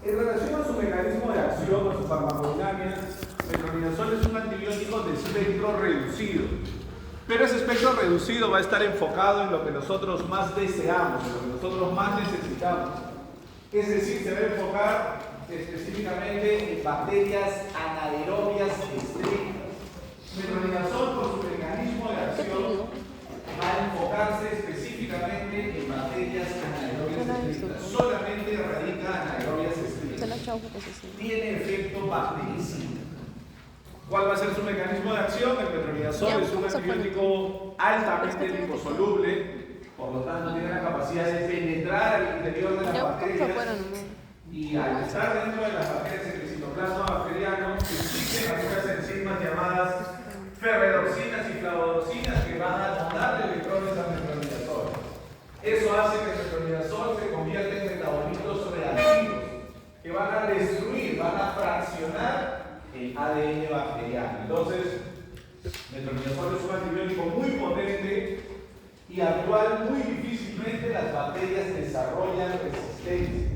En relación a su mecanismo de acción, a su farmacodinámica, metronidazol es un antibiótico de espectro reducido. Pero ese espectro reducido va a estar enfocado en lo que nosotros más deseamos, en lo que nosotros más necesitamos. Es decir, se va a enfocar específicamente en bacterias anaerobias estrictas. Metronidazol, por su mecanismo de acción, va a enfocarse específicamente en bacterias anaerobias estrictas. Solamente radica anaerobias estrictas. Tiene efecto bactericida. ¿Cuál va a ser su mecanismo de acción? El metronidazol es un antibiótico altamente liposoluble, por lo tanto tiene la capacidad de penetrar al interior de las bacterias y al estar dentro de las bacterias en el citoplasma bacteriano existen algunas enzimas llamadas ferredoxinas y flavodoxinas que van a darle electrones al metronidazol. Eso hace que el metronidazol se convierta en metabolitos reactivos que van a destruir, van a fraccionar el ADN bacteriano. Entonces, metronidazol es un antibiótico muy potente y al cual muy difícilmente las bacterias desarrollan resistencia.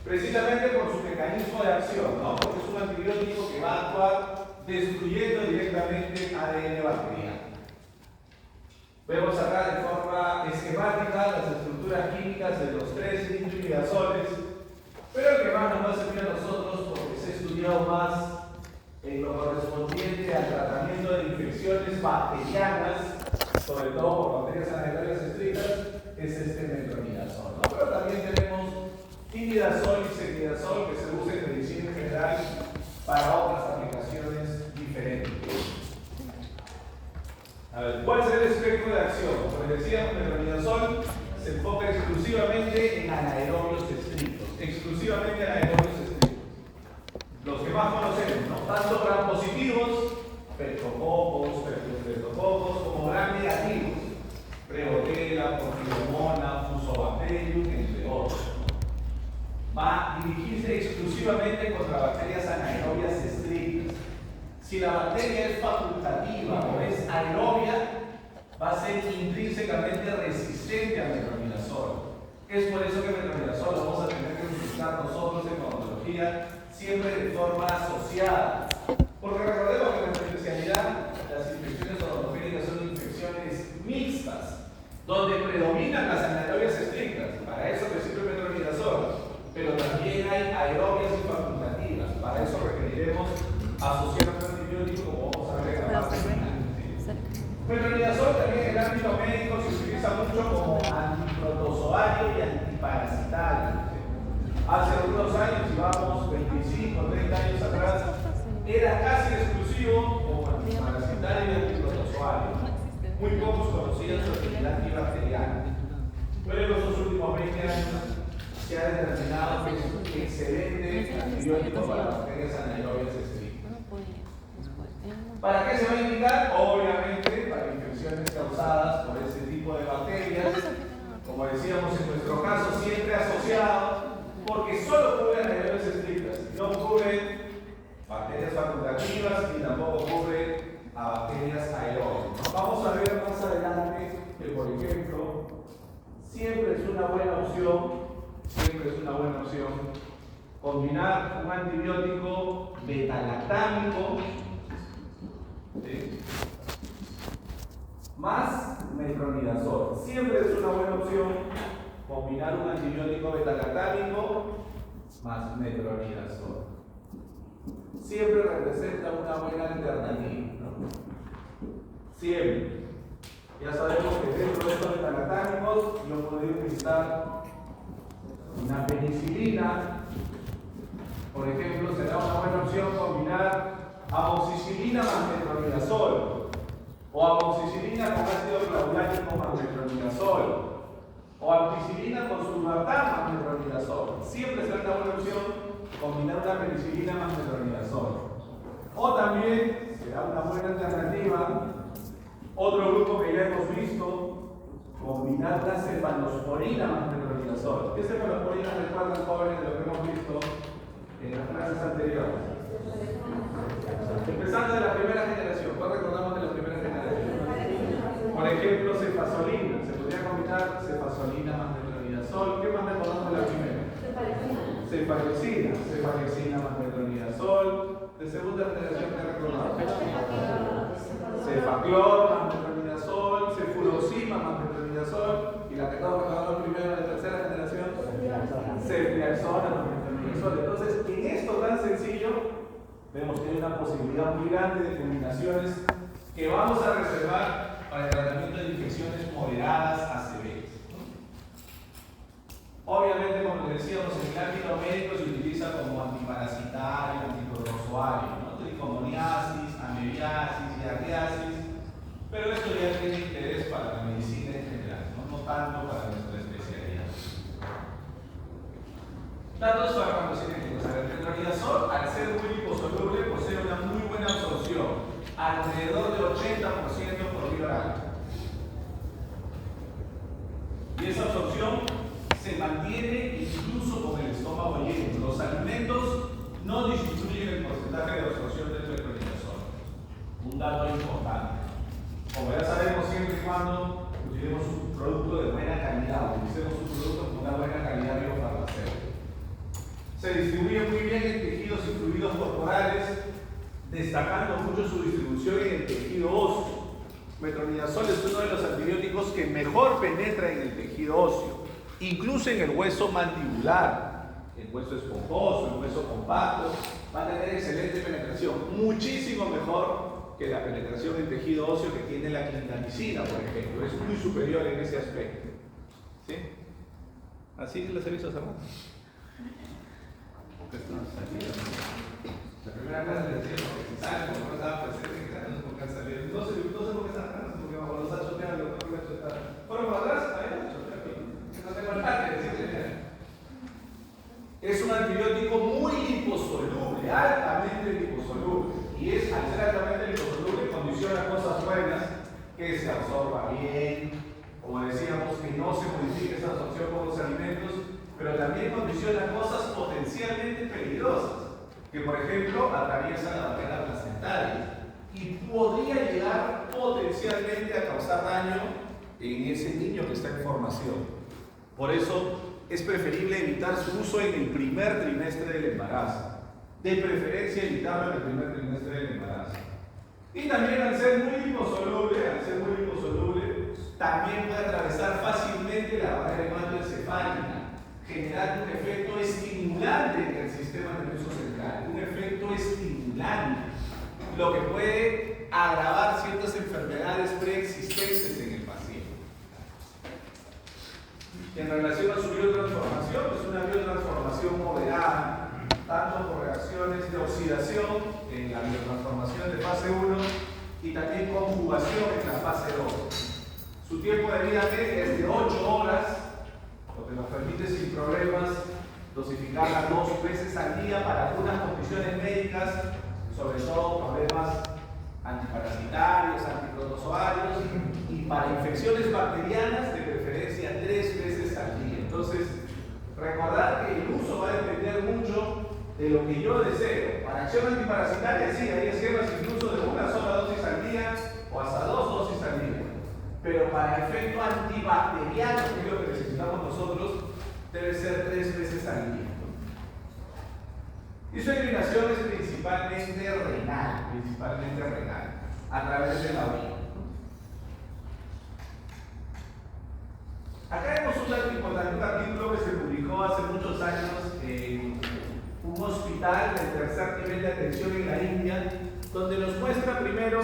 Precisamente por su mecanismo de acción, ¿no? Porque es un antibiótico que va a actuar destruyendo directamente ADN bacteriano. Vemos acá de forma esquemática las estructuras químicas de los tres nitroimidazoles, pero el que más nos va a servir a nosotros, porque se ha estudiado más en lo correspondiente al tratamiento de infecciones bacterianas, sobre todo por bacterias anaerobias estrictas, es este metronidazol, ¿no? Pero también tenemos imidazol y ceftriaxona que se usa en medicina en general para otras aplicaciones diferentes. A ver, ¿cuál será el espectro de acción? Como les decía, metronidazol se enfoca exclusivamente en anaerobios estrictos, exclusivamente anaerobios estrictos. Los que más conocemos, ¿no? Tanto gram positivos, pectococos, pertusbertococos, como gram negativos, Prevotella, Porphyromonas, Fusobacterium, entre otros. Va a dirigirse exclusivamente contra bacterias anaerobias estrictas. Si la bacteria es facultativa o es aerobia, va a ser intrínsecamente resistente al metronidazol. Es por eso que el metronidazol lo vamos a tener que utilizar nosotros en odontología siempre de forma asociada. Porque recordemos que en nuestra especialidad las infecciones odontogénicas son infecciones mixtas, donde predominan las anaerobias estrictas. Para eso recibe el metronidazol. Pero también hay aerobias y facultativas. Para eso requeriremos asociar un antibiótico, como vamos a ver en la parte final. Metronidazol también en el ámbito médico se utiliza mucho como antiprotozoario y antiparasitario. Hace algunos años, si vamos 25, 30 años atrás, era casi exclusivo como antiparasitario y antiprotozoario. Muy pocos conocían su actividad antibacteriana. Pero en los últimos 20 años se ha determinado que es un excelente antibiótico para bacterias anaerobias estrictas. ¿Para qué se va a indicar? Obviamente para infecciones causadas por ese tipo de bacterias, como decíamos en nuestro caso, siempre asociado, porque solo cubre anaerobias estrictas, no cubre bacterias facultativas y tampoco cubre a bacterias aeróbicas. Vamos a ver más adelante que, por ejemplo, siempre es una buena opción combinar un antibiótico beta-lactámico, ¿sí?, más metronidazol. Siempre es una buena opción combinar un antibiótico beta-lactámico más metronidazol. Siempre representa una buena alternativa, ¿no? Siempre. Ya sabemos que dentro de estos beta-lactámicos yo podría utilizar una penicilina, por ejemplo. Será una buena opción combinar amoxicilina más metronidazol, o amoxicilina con ácido clavulánico más metronidazol, o ampicilina con sulbactam más metronidazol. Siempre será una buena opción combinar una penicilina más metronidazol. O también será una buena alternativa, otro grupo que ya hemos visto, combinar la cefalosporina más metronidazol. ¿Qué cefalosporina recuerdan, jóvenes, de lo que hemos visto en las clases anteriores? Empezando de la primera generación. ¿Cuál recordamos de la primera generación? Por ejemplo, cefazolina. Se podría combinar cefazolina más metronidazol. ¿Qué más recordamos de la primera? Cefalioxina más metronidazol. De segunda generación que recordamos. Cefaclor más metronidazol, cefuroxima más metronidazol. Y la que estamos recordando primero de tercera generación, ceftriaxona más metronidazol. Entonces, en esto tan sencillo, vemos que hay una posibilidad muy grande de combinaciones que vamos a reservar para el tratamiento de infecciones moderadas a severas. Obviamente, como les decíamos, en el ámbito médico se utiliza como antiparasitario, antiprotozoario, ¿no? Tricomoniasis, amebiasis, giardiasis, pero esto ya tiene interés para la medicina en general, no tanto para nuestra especialidad. Datos farmacocinéticos. El metronidazol, al ser muy liposoluble, posee una muy buena absorción, alrededor del 80% por vía oral. Y esa absorción se mantiene incluso con el estómago lleno. Los alimentos no disminuyen el porcentaje de absorción del metronidazol. Un dato importante. Como ya sabemos, siempre y cuando utilicemos un producto de buena calidad, utilicemos un producto con una buena calidad biofarmacéutica. Se distribuye muy bien en tejidos y fluidos corporales, destacando mucho su distribución en el tejido óseo. Metronidazol es uno de los antibióticos que mejor penetra en el tejido óseo, incluso en el hueso mandibular, el hueso esponjoso, el hueso compacto, va a tener excelente penetración, muchísimo mejor que la penetración en tejido óseo que tiene la clindamicina, por ejemplo, es muy superior en ese aspecto. ¿Sí? ¿Así les he visto hacer más? La primera clase le decía que si sale, como no estaba presente, que no sé por qué han salido. No sé por qué están atrás, porque bajo los ha choteado, el doctor lo ha choteado. ¿Fueron por atrás? Ahí no choteado. No tengo el parte, es un antibiótico muy liposoluble, altamente liposoluble. Y es, al ser altamente liposoluble, condiciona cosas buenas, que se absorba bien, como decíamos, que no se modifique esa absorción con los alimentos, pero también condiciona cosas potencialmente peligrosas, que por ejemplo atraviesa la barrera placentaria y podría llegar potencialmente a causar daño en ese niño que está en formación. Por eso es preferible evitar su uso en el primer trimestre del embarazo. De preferencia evitarlo en el primer trimestre del embarazo. Y también al ser muy liposoluble, también puede atravesar fácilmente la barrera hematoencefálica, generando un efecto estimulante en el sistema nervioso central, un efecto estimulante, lo que puede agravar ciertas enfermedades preexistentes en el paciente. En relación a su biotransformación, es una biotransformación moderada, tanto por reacciones de oxidación en la biotransformación de fase 1 y también conjugación en la fase 2. Su tiempo de vida media es de 8 horas, lo que nos permite sin problemas dosificarla 2 veces al día para algunas condiciones médicas, sobre todo problemas antiparasitarios, antiprotozoarios y para infecciones bacterianas de preferencia 3 veces al día. Entonces, recordar que el uso va a depender mucho de lo que yo deseo. Para acción antiparasitaria, sí, hay esquemas incluso de una sola dosis al día o hasta 2 dosis al día. Pero para efecto antibacteriano, que es lo que necesitamos nosotros, debe ser 3 veces al día. Y su eliminación es principalmente renal, a través de la orina. Acá vemos un dato importante, un artículo que se publicó hace muchos años en un hospital de tercer nivel de atención en la India, donde nos muestra primero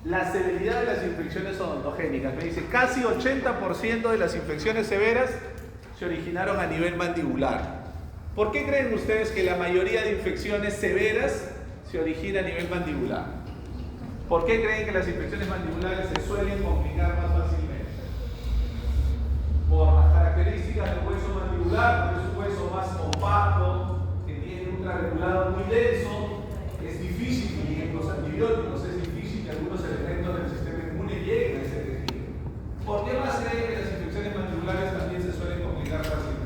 la severidad de las infecciones odontogénicas. Me dice, casi 80% de las infecciones severas se originaron a nivel mandibular. ¿Por qué creen ustedes que la mayoría de infecciones severas se origina a nivel mandibular? ¿Por qué creen que las infecciones mandibulares se suelen complicar más fácilmente? Por las características del hueso mandibular, porque es un hueso más compacto, que tiene un trabeculado muy denso, es difícil que lleguen los antibióticos, es difícil que algunos elementos del sistema inmune lleguen a ese tejido. ¿Por qué más creen que las infecciones mandibulares también se suelen complicar fácilmente?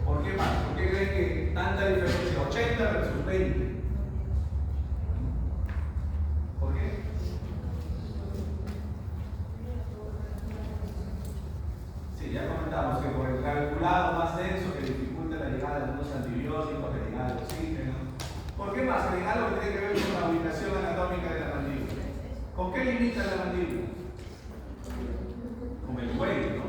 ¿Por qué más? ¿Por qué creen que tanta diferencia? 80 versus 20. ¿Por qué? Sí, ya comentamos que por el cálculo coagulado más denso que dificulta la llegada de algunos antibióticos, la llegada de oxígeno. ¿Por qué más? En algo que tiene que ver con la ubicación anatómica de la mandíbula. ¿Con qué limita la mandíbula? Con el cuello, ¿no?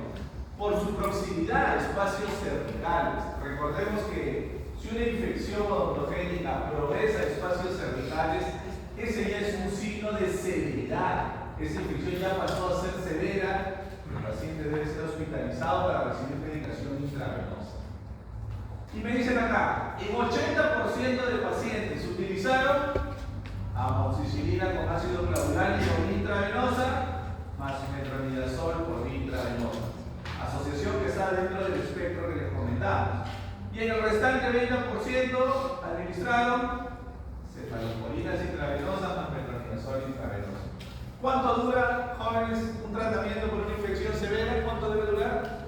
Por su proximidad a espacios cervicales. Recordemos que si una infección odontogénica progresa a espacios cervicales, ese ya es un signo de severidad. Esa infección ya pasó a ser severa, el paciente debe ser hospitalizado para recibir medicación intravenosa. Y me dicen acá, en 80% de pacientes utilizaron amoxicilina con ácido clavulánico intravenosa más metronidazol por intravenosa. Asociación que está dentro del espectro que les comentamos. Y en el restante 20% administraron cefalosporinas intravenosas más metronidazol intravenosa. ¿Cuánto dura, jóvenes, un tratamiento por una infección severa? ¿Cuánto debe durar?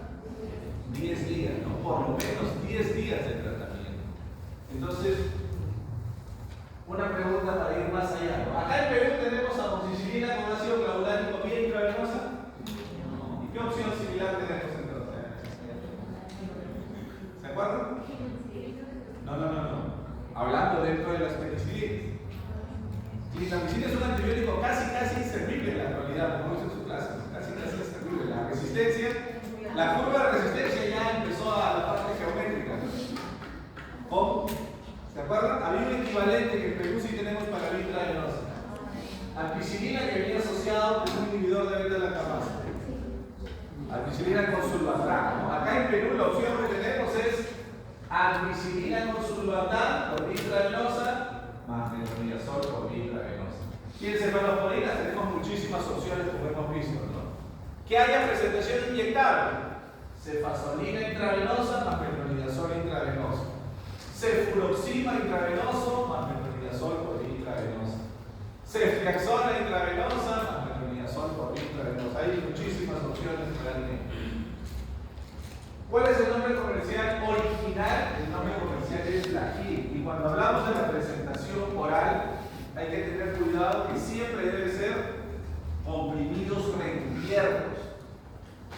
10 días, ¿no? Por lo menos 10 días de tratamiento. Entonces, una pregunta para ir más allá, ¿no? Acá en Perú tenemos amoxicilina con ácido clavulánico vía intravenosa. ¿Y qué opción similar tenemos entonces? ¿Se acuerdan? No. Hablando dentro de las penicilinas. Clindamicina es un antibiótico casi inservible en la actualidad, como dice en su clase, casi inservible. La resistencia, la curva de resistencia ya empezó a la parte geométrica. ¿Cómo? ¿Se acuerdan? Había un equivalente que en Perú sí tenemos para la intravenosa. Ampicilina que venía asociado con un inhibidor de beta-lactamasa. Ampicilina con sulbactam, ¿no? Acá en Perú la opción que tenemos es ampicilina con sulbactam por intravenosa más metronidazol por vía intravenosa. Y en cefalosporinas tenemos muchísimas opciones como hemos visto, ¿no? Que haya presentación inyectable, cefazolina intravenosa más metronidazol intravenosa, cefuroxima intravenoso más metronidazol por vía intravenosa, ceftriaxona intravenosa más metronidazol por vía intravenosa. Hay muchísimas opciones realmente. ¿Cuál es el nombre comercial original? El nombre comercial es Flagyl. Y cuando hablamos de la presentación oral, hay que tener cuidado que siempre debe ser comprimidos recubiertos.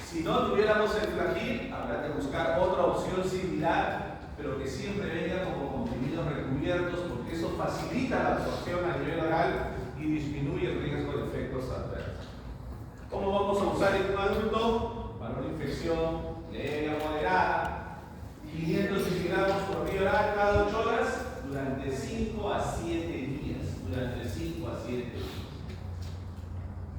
Si no tuviéramos el Flagyl, habrá que buscar otra opción similar, pero que siempre venga como comprimidos recubiertos, porque eso facilita la absorción a nivel oral y disminuye el riesgo de efectos adversos. ¿Cómo vamos a usar en un adulto? Para una infección leve o moderada, 500 miligramos por vía oral cada 8 horas durante 5 a 7 días.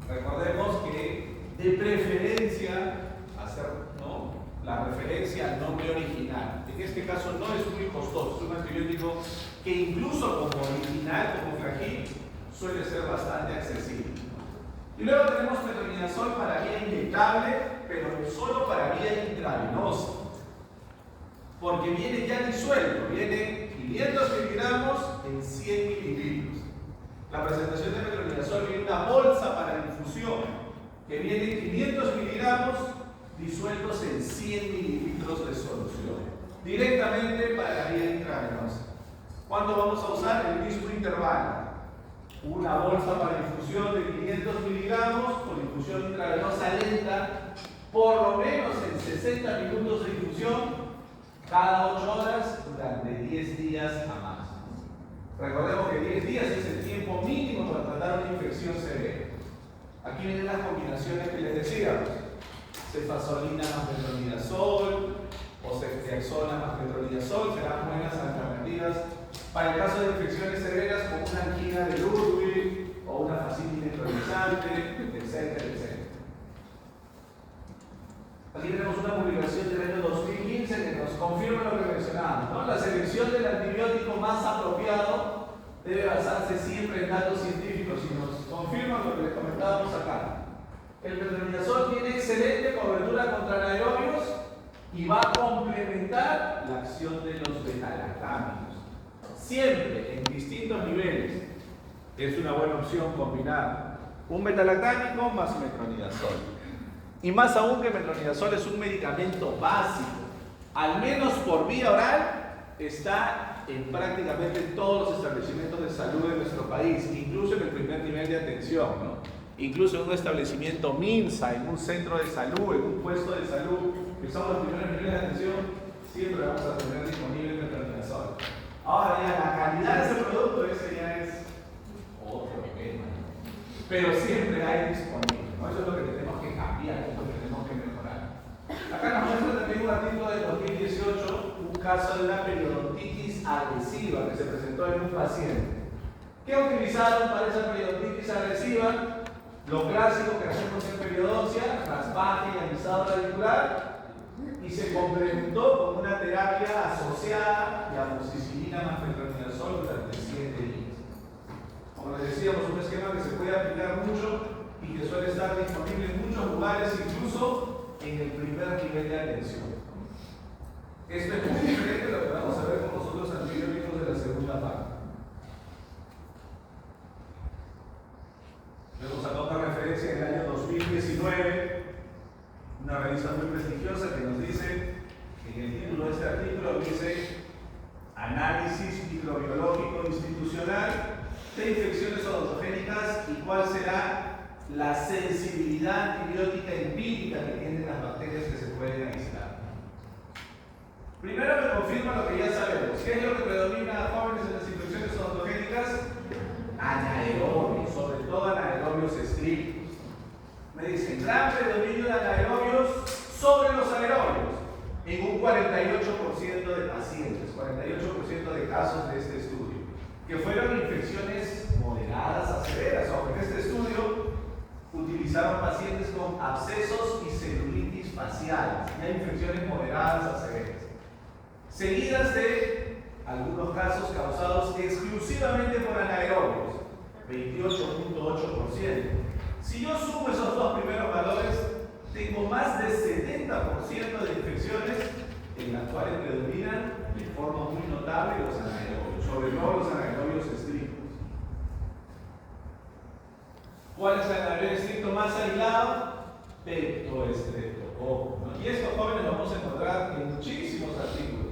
Recordemos que de preferencia hacer, ¿no?, la referencia al nombre original. En este caso no es muy costoso, es un antibiótico que incluso como original, como Flagyl, suele ser bastante accesible. Y luego tenemos metronidazol para vía inyectable, pero solo para vía intravenosa, porque viene ya disuelto, viene 500 miligramos en 100 mililitros. La presentación de metronidazol viene una bolsa para infusión, que viene 500 miligramos disueltos en 100 mililitros de solución, directamente para la vía intravenosa. ¿Cuánto vamos a usar? El mismo intervalo. Una bolsa para infusión de 500 miligramos con infusión intravenosa lenta, por lo menos en 60 minutos de infusión, cada 8 horas durante 10 días a más. Recordemos que 10 días es el tiempo mínimo para tratar una infección severa. Aquí vienen las combinaciones que les decíamos: cefazolina más metronidazol o ceftriaxona más metronidazol serán buenas alternativas para el caso de infecciones severas como una angina de Ludwig o una fascitis necrotizante, etcétera. Aquí tenemos una publicación del año 2015 que nos confirma lo que mencionábamos, ¿no? La selección del antibiótico más apropiado debe basarse siempre en datos científicos y nos confirma lo que les comentábamos acá. El metronidazol tiene excelente cobertura contra anaerobios y va a complementar la acción de los beta-lactámicos. Siempre en distintos niveles es una buena opción combinar un beta-lactámico más metronidazol. Y más aún que metronidazol es un medicamento básico, al menos por vía oral, está en prácticamente todos los establecimientos de salud de nuestro país, incluso en el primer nivel de atención, ¿no? Incluso en un establecimiento MINSA, en un centro de salud, en un puesto de salud, somos los primeros niveles de atención, siempre vamos a tener disponible metronidazol. Ahora ya la calidad de ese producto, ese ya es otro nivel, ¿no? Pero siempre hay disponible, ¿no? Eso es lo que tenemos que cambiar, eso es lo que tenemos que mejorar. Acá nos muestra también un artículo del 2018, un caso de una periodontitis agresiva que se presentó en un paciente. ¿Qué utilizaron para esa periodontitis agresiva? Lo clásico que hacemos en periodoncia, traspaje y alisado radicular, y se complementó con una terapia asociada de amoxicilina más metronidazol durante 7 días. Como les decíamos, un esquema que se puede aplicar mucho y que suele estar disponible en muchos lugares, incluso en el primer nivel de atención. Esto es muy diferente a lo que vamos a ver con los otros antibióticos de la segunda parte. Luego sacó una referencia en el año 2019, una revista muy prestigiosa que nos dice, en el título de este artículo dice Análisis microbiológico institucional de infecciones odontogénicas y cuál será la sensibilidad antibiótica empírica que tienen las bacterias que se pueden aislar. Primero me confirma lo que ya sabemos. ¿Qué es lo que predomina a jóvenes en las infecciones odontogénicas? Anaerobios, sobre todo anaerobios estrictos. Me dicen, gran predominio de anaerobios sobre los aerobios en un 48% de pacientes, 48% de casos de este estudio, que fueron infecciones moderadas a severas. Ojo, en este estudio utilizaron pacientes con abscesos y celulitis faciales, y hay infecciones moderadas a severas, seguidas de algunos casos causados exclusivamente por anaerobios, 28.8%. Si yo sumo esos dos primeros valores, tengo más del 70% de infecciones en las cuales predominan de forma muy notable los anaerobios, sobre todo los anaerobios estrictos. ¿Cuál es el anaerobio estricto más aislado? Peptoestreptococcus, ¿no? Y estos jóvenes lo vamos a encontrar en muchísimos artículos.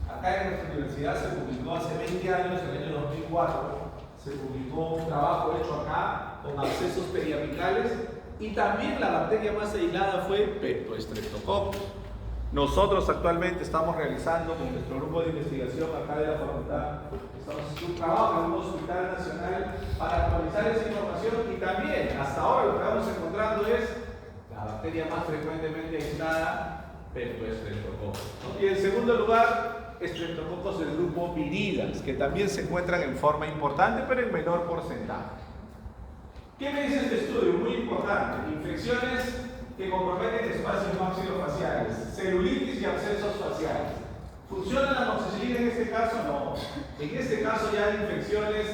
Acá en nuestra universidad se publicó hace 20 años, en el año 2004, se publicó un trabajo hecho acá con abscesos periapicales y también la bacteria más aislada fue Peptoestreptococcus. Nosotros actualmente estamos realizando con nuestro grupo de investigación acá de la facultad, estamos haciendo un trabajo en un hospital nacional para actualizar esa información y también hasta ahora lo que vamos encontrando es la bacteria más frecuentemente aislada, Peptoestreptococcus, ¿no? Y en segundo lugar, estreptococos del grupo Viridas, que también se encuentran en forma importante, pero en menor porcentaje. ¿Qué me dice este estudio? Muy importante. Infecciones que comprometen espacios maxilofaciales, celulitis y abscesos faciales. ¿Funciona la amoxicilina en este caso? No. En este caso ya hay infecciones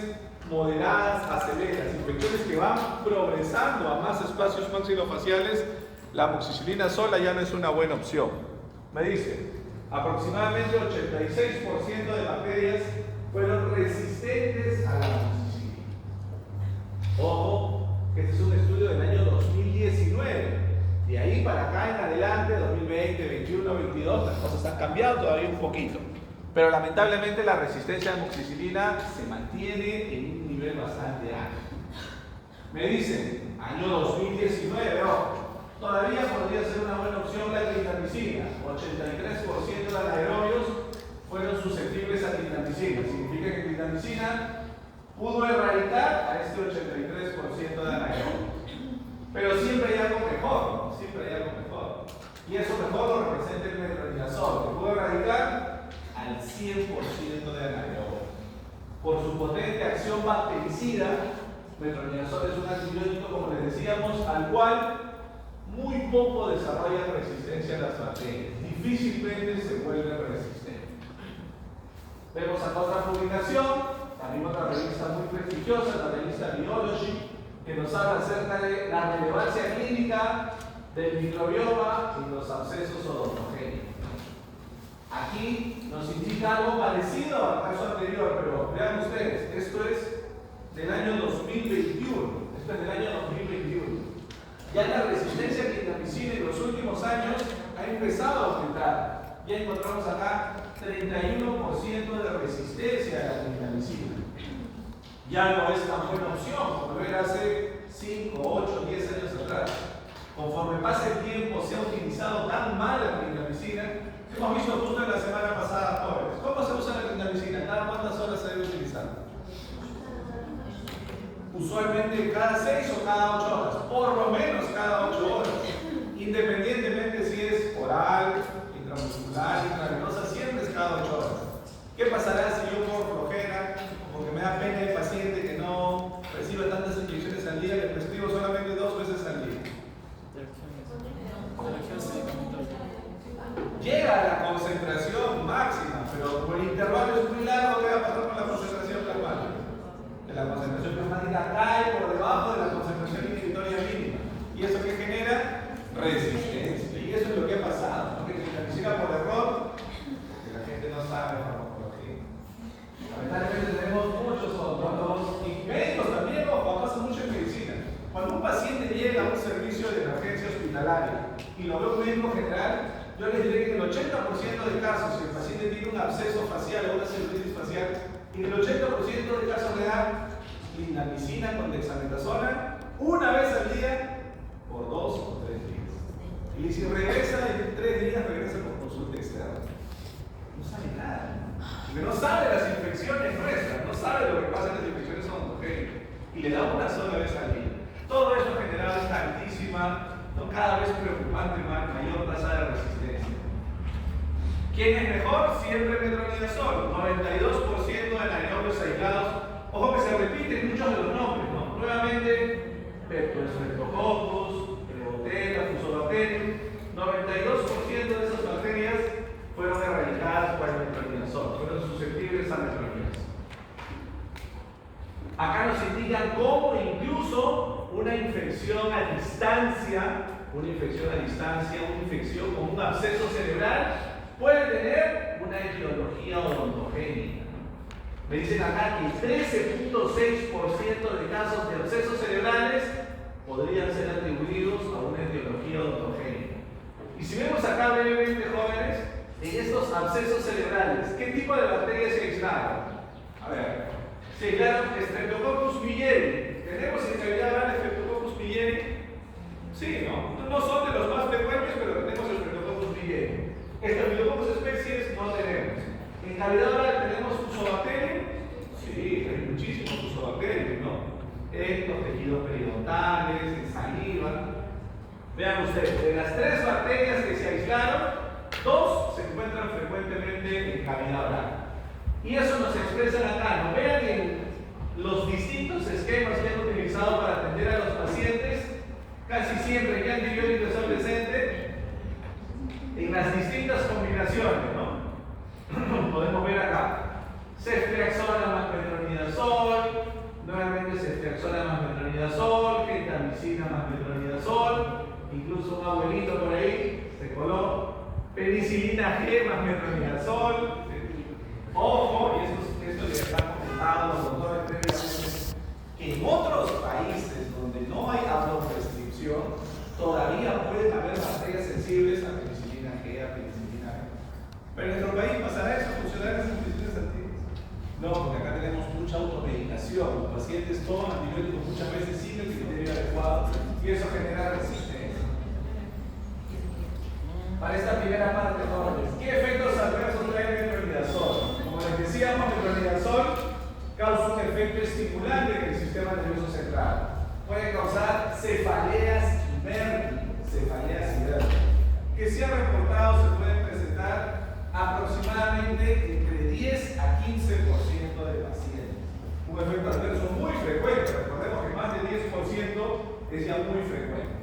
moderadas a severas, infecciones que van progresando a más espacios maxilofaciales. La amoxicilina sola ya no es una buena opción. Me dice, aproximadamente 86% de bacterias fueron resistentes a la amoxicilina. Ojo, que este es un estudio del año 2019. De ahí para acá en adelante, 2020, 2021, 2022, las cosas han cambiado todavía un poquito. Pero lamentablemente la resistencia a la amoxicilina se mantiene en un nivel bastante alto. Me dicen, año 2019, todavía podría ser una buena opción la clindamicina. 83% de anaerobios fueron susceptibles a clindamicina. Significa que clindamicina pudo erradicar a este 83% de anaerobios. Pero siempre hay algo mejor, ¿no? Siempre hay algo mejor. Y eso mejor lo representa el metronidazol, que pudo erradicar al 100% de anaerobios. Por su potente acción bactericida, metronidazol es un antibiótico, como les decíamos, al cual muy poco desarrolla resistencia a las bacterias, difícilmente se vuelve resistente. Vemos acá otra publicación, también otra revista muy prestigiosa, la revista Biology, que nos habla acerca de la relevancia clínica del microbioma y los abscesos odontogénicos. Aquí nos indica algo parecido al caso anterior, pero vean ustedes, esto es del año 2021, esto es del año 2021. Ya la resistencia a clindamicina en los últimos años ha empezado a aumentar. Ya encontramos acá 31% de resistencia a la clindamicina. Ya no es tan buena opción como era hace 5, 8, 10 años atrás. Conforme pasa el tiempo, se ha utilizado tan mal la clindamicina Hemos visto justo en la semana pasada, jóvenes. ¿Cómo se usa la clindamicina? ¿Cada cuántas horas se debe utilizar? Usualmente cada 6 o cada 8 horas. Por lo menos cada 8 horas. Independientemente si es oral, intramuscular, intravenosa, siempre es cada 8 horas. ¿Qué pasará si yo por flojera, o porque me da pena el paciente que no reciba tantas inyecciones al día, le prescribo solamente 2 veces al día? Llega a la concentración máxima, pero por el intervalo es muy largo. ¿Qué va a pasar con la concentración plasmática? Que la concentración plasmática cae por debajo de la concentración inhibitoria mínima. ¿Y eso qué genera? Resistencia. Y eso es lo que ha pasado, ¿no? Que se clindamicina por error, que la gente no sabe farmacología. Lamentablemente tenemos muchos odontólogos y médicos también, ojo, pasa mucho en medicina. Cuando un paciente llega a un servicio de emergencia hospitalaria y lo ve un médico general, yo les diré que en el 80% de casos, si el paciente tiene un absceso facial o una celulitis facial, en el 80% de casos le dan clindamicina con dexametasona una vez al día por 2 o 3 días. Y si regresa en 3 días, regresa por consulta externa. No sabe nada. Porque no sabe las infecciones nuestras, no sabe lo que pasa en las infecciones odontogénicas. Y le da una sola vez al día. Todo esto ha generado esta altísima, cada vez preocupante, mayor tasa de resistencia. ¿Quién es mejor? Siempre metronidazol, 92% de anaerobios aislados. Ojo que se repiten muchos de los nombres, ¿no? Nuevamente, Streptococcus, Prevotella, Fusobacterium, 92% de esas bacterias fueron erradicadas por el metronidazol, fueron susceptibles a metronidazol. Acá nos indican cómo incluso una infección a distancia, una infección con un absceso cerebral puede tener una etiología odontogénica. Me dicen acá que 13.6% de casos de abscesos cerebrales podrían ser atribuidos a una etiología odontogénica. Y si vemos acá brevemente, jóvenes, en estos abscesos cerebrales, ¿qué tipo de bacterias se aislaron? A ver, se aislaron Streptococcus pylori. ¿Tenemos en cavidad oral Streptococcus pylori? Sí, ¿no? No son de los más frecuentes, pero tenemos Streptococcus pylori. Staphylococcus especies no tenemos. En cavidad oral tenemos Fusobacterium. Sí, hay muchísimos Fusobacterium, ¿no? En los tejidos periodontales, en saliva. Vean ustedes, de las 3 bacterias que se aislaron, 2 se encuentran frecuentemente en cavidad oral. Y eso nos expresan acá, ¿no? Vean en los distintos esquemas que han utilizado para atender a los pacientes, casi siempre que antibiótico es presente, en las distintas combinaciones, ¿no? Podemos ver acá, ceftriaxona más metronidazol, nuevamente ceftriaxona más metronidazol, gentamicina más metronidazol, incluso un abuelito por ahí se coló, penicilina G más metronidazol. Ojo, y esto le está comentado a los doctores previamente, que en otros países donde no hay autoprescripción, todavía pueden haber bacterias sensibles a penicilina G, a penicilina B. Pero en nuestro país pasará eso, funcionará esas penicilinas antiguas. No, porque acá tenemos mucha automedicación. Los pacientes toman antibióticos muchas veces sin el criterio adecuado y eso genera resistencia. Para esta primera parte, jóvenes, ¿qué efectos adversos trae el metronidazol? Como les decíamos, el metronidazol causa un efecto estimulante en el sistema nervioso central. Puede causar cefaleas y vértigo, que si han reportado se pueden presentar aproximadamente entre 10 a 15% de pacientes. Un efecto adverso muy frecuente, recordemos que más del 10% es ya muy frecuente.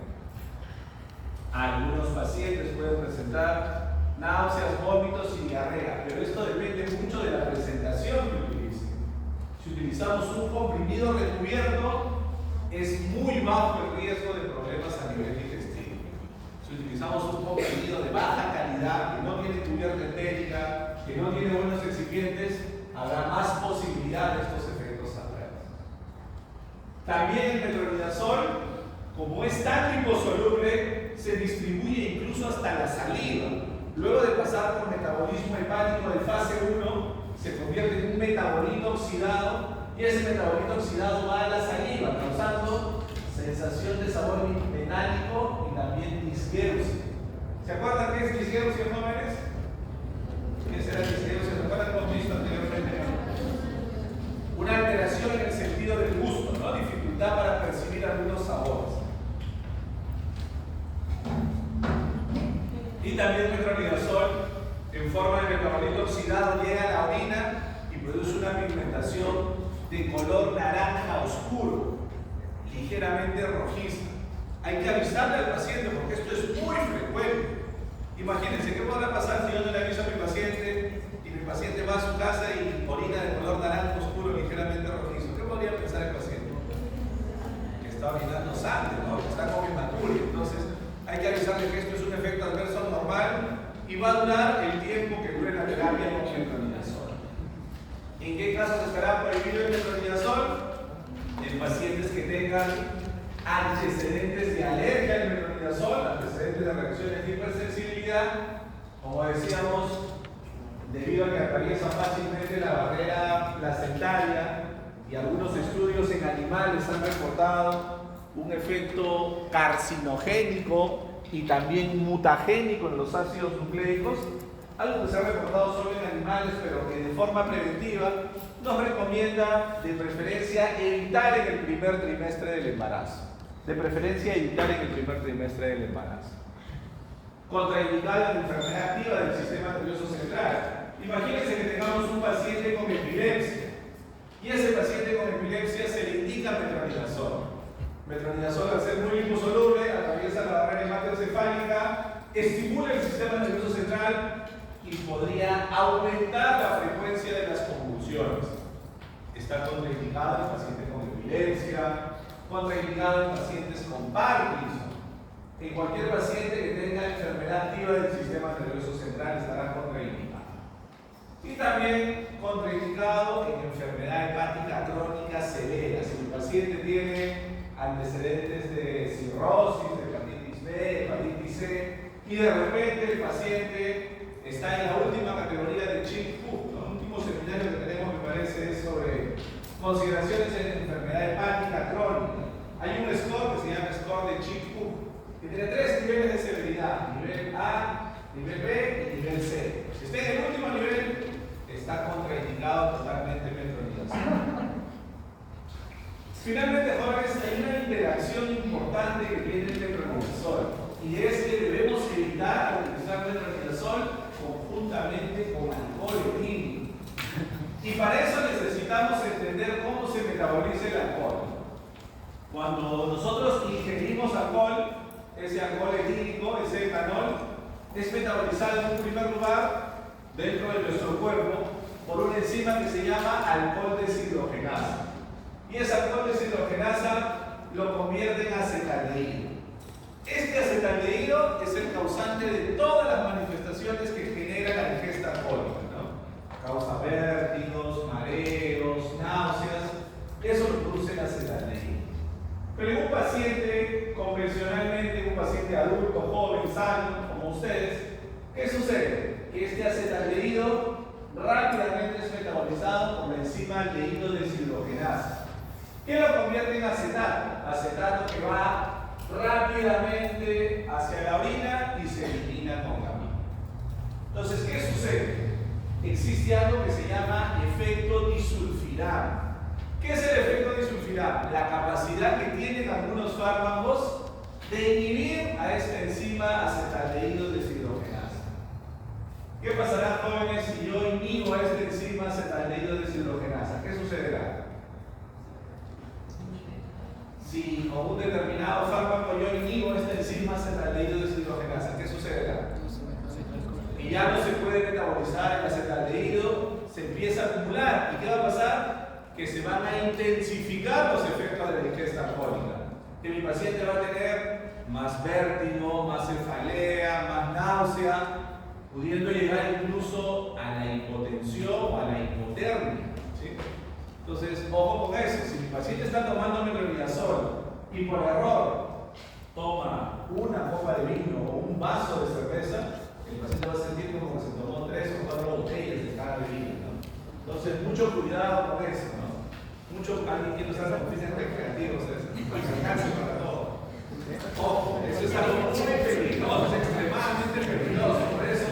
Algunos pacientes pueden presentar náuseas, vómitos y diarrea, pero esto depende mucho de la presentación que utilicen. Si utilizamos un comprimido recubierto, es muy bajo el riesgo de problemas a nivel digestivo. Si utilizamos un comprimido de baja calidad, que no tiene cubierta entérica, que no tiene buenos excipientes, habrá más posibilidad de estos efectos adversos. También el metronidazol, como es tan liposoluble, se distribuye incluso hasta la saliva. Luego de pasar por metabolismo hepático de fase 1, se convierte en un metabolito oxidado y ese metabolito oxidado va a la saliva, causando sensación de sabor metálico y también disgeusia. ¿Se acuerdan qué es disgeusia, jóvenes? también metronidazol, en forma de metabolito oxidado, llega a la orina y produce una pigmentación de color naranja oscuro, ligeramente rojiza. Hay que avisarle al paciente porque esto es muy frecuente. Imagínense, ¿qué podrá pasar si yo no le aviso a mi paciente y mi paciente va a su casa y orina de color naranja oscuro, ligeramente rojizo? ¿Qué podría pensar el paciente? Que está orinando sangre, ¿no? Que está con hematuria. Entonces, hay que avisarle que esto es un efecto adverso normal y va a durar el tiempo que dure la terapia con metronidazol. ¿En qué casos estará prohibido el metronidazol? En pacientes que tengan antecedentes de alergia al metronidazol, antecedentes de reacciones de hipersensibilidad, como decíamos, debido a que atraviesa fácilmente la barrera placentaria, y algunos estudios en animales han reportado un efecto carcinogénico y también mutagénico en los ácidos nucleicos, algo que se ha reportado solo en animales, pero que de forma preventiva nos recomienda de preferencia evitar en el primer trimestre del embarazo. De preferencia evitar en el primer trimestre del embarazo. Contraindicada en enfermedad activa del sistema nervioso central. Imagínense que tengamos un paciente con epilepsia y ese paciente con epilepsia se le indica metronidazol. Metronidazol, al ser muy liposoluble, atraviesa la barrera hematoencefálica, estimula el sistema nervioso central y podría aumentar la frecuencia de las convulsiones. Está contraindicado en pacientes con epilepsia, contraindicado en pacientes con Parkinson. En cualquier paciente que tenga enfermedad activa del sistema nervioso central estará contraindicado. Y también contraindicado en enfermedad hepática crónica severa. Si el paciente tiene antecedentes de cirrosis, de hepatitis B, hepatitis C, y de repente el paciente está en la última categoría de Chick-Cook. El último seminario que tenemos, me parece, es sobre consideraciones en enfermedad hepática crónica. Hay un score que se llama score de Chick-Cook, que tiene 3 niveles de severidad: nivel A, nivel B y nivel C. Si está en el último nivel, está contraindicado totalmente metronidazol. Finalmente, jóvenes, hay una interacción importante que tiene el metronidazol, y es que debemos evitar utilizar metronidazol conjuntamente con alcohol etílico. Y para eso necesitamos entender cómo se metaboliza el alcohol. Cuando nosotros ingerimos alcohol, ese alcohol etílico, ese etanol, es metabolizado en un primer lugar dentro de nuestro cuerpo por una enzima que se llama alcohol deshidrogenasa. Y ese alcohol deshidrogenasa lo convierte en acetaldehído. Este acetaldehído es el causante de todas las manifestaciones que genera la ingesta alcohólica, ¿no? Causa vértigos, mareos, náuseas. Eso lo produce el acetaldehído. Pero en un paciente convencionalmente, un paciente adulto, joven, sano, como ustedes, ¿qué sucede? Que este acetaldehído rápidamente es metabolizado por la enzima aldehído deshidrogenasa. ¿Qué lo convierte en acetato? Acetato que va rápidamente hacia la orina y se elimina con la orina. Entonces, ¿qué sucede? Existe algo que se llama efecto disulfiram. ¿Qué es el efecto disulfiram? La capacidad que tienen algunos fármacos de inhibir a esta enzima acetaldehído deshidrogenasa. ¿Qué pasará, jóvenes, si yo inhibo a esta enzima acetaldehído deshidrogenasa? ¿Qué sucederá? Si con un determinado fármaco yo inhibo esta enzima acetaldehído deshidrogenasa, ¿qué sucederá? Y ya no se puede metabolizar el acetaldehído, se empieza a acumular. ¿Y qué va a pasar? Que se van a intensificar los efectos de la ingesta alcohólica. Que mi paciente va a tener más vértigo, más cefalea, más náusea, pudiendo llegar incluso a la hipotensión o a la hipotermia. ¿Sí? Entonces, ojo con eso. Si mi paciente está tomando metronidazol y por error toma una copa de vino o un vaso de cerveza, el paciente va a sentir como que se tomó 3 o 4 botellas de cada bebida, ¿no? Entonces, mucho cuidado con eso, ¿no? Alguien que nos hace fines recreativos, alcance para todo. Ojo, eso es algo muy peligroso, es extremadamente peligroso, por eso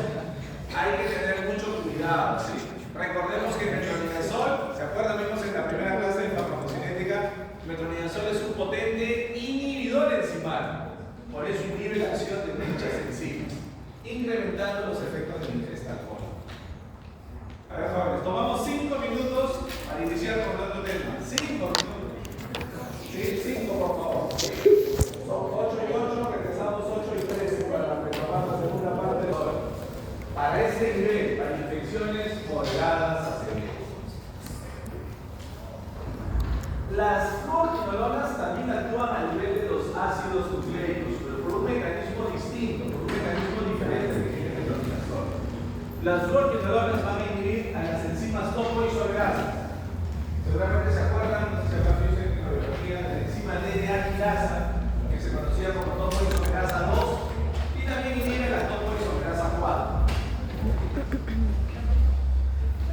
hay que tener mucho cuidado, ¿sí? Recordemos que el metronidazol, ¿se acuerdan? Vimos en la primera clase de farmacocinética, metronidazol es un potente inhibidor enzimático, por eso inhibe la acción de muchas enzimas. incrementando los efectos del ingesta de alcohol. A ver, jóvenes, tomamos 5 minutos para iniciar con otro tema. 5 minutos. Sí, 5 por favor. Son 8 y 8, regresamos 8 y 13 para retomar la segunda parte de hoy. Para este nivel, para infecciones moderadas a severas. Las fluoroquinolonas también actúan a nivel de los ácidos nucleicos, pero por un mecanismo distinto, por un mecanismo diferente que tiene el denominador. Las fluoroquinolonas van a inhibir a las enzimas topoisomerasa. Seguramente se acuerdan, no sé si habrán visto en biología, la enzima DNA quinasa, que se conocía como topoisomerasa 2, y también inhibe la topoisomerasa 4.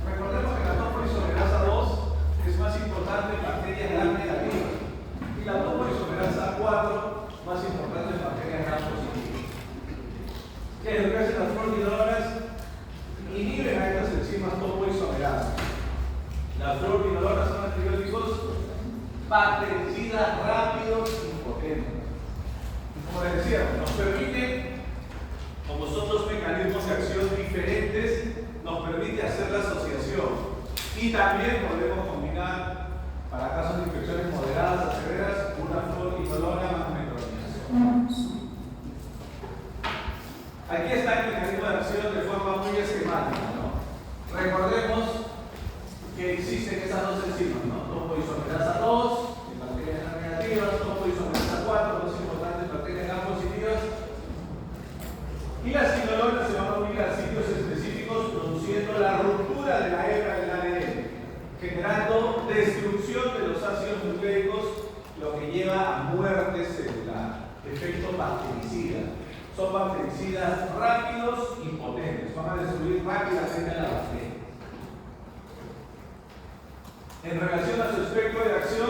Recordemos que la topoisomerasa 2 es más importante en bacterias gram negativas y la topoisomerasa 4 más importante en bacterias gram positivas. ¿Qué es lo que hacen las fluoroquinolonas? Inhiben a estas enzimas topoisomerasa. Las fluoroquinolonas son antibióticos bactericidas rápidos y potentes. Como les decía, nos permite, como son dos mecanismos de acción diferentes, nos permite hacer la asociación. Y también podemos combinar, para casos de infecciones moderadas a severas, una fluoroquinolona más metronidazol. Aquí está el mecanismo de acción de forma muy esquemática, ¿no? Recordemos que existen esas dos enzimas, ¿no? Topoisomerasa 2, en bacterias gram negativas, topoisomerasa 4, dos importantes bacterias gram positivas. Y las quinolonas se van a unir a sitios específicos produciendo la ruptura de la hebra del ADN, generando destrucción de los ácidos nucleicos, lo que lleva a muerte celular, efecto bactericida. Son bactericidas rápidos y potentes, van a destruir rápidamente a la bacteria. En relación a su espectro de acción,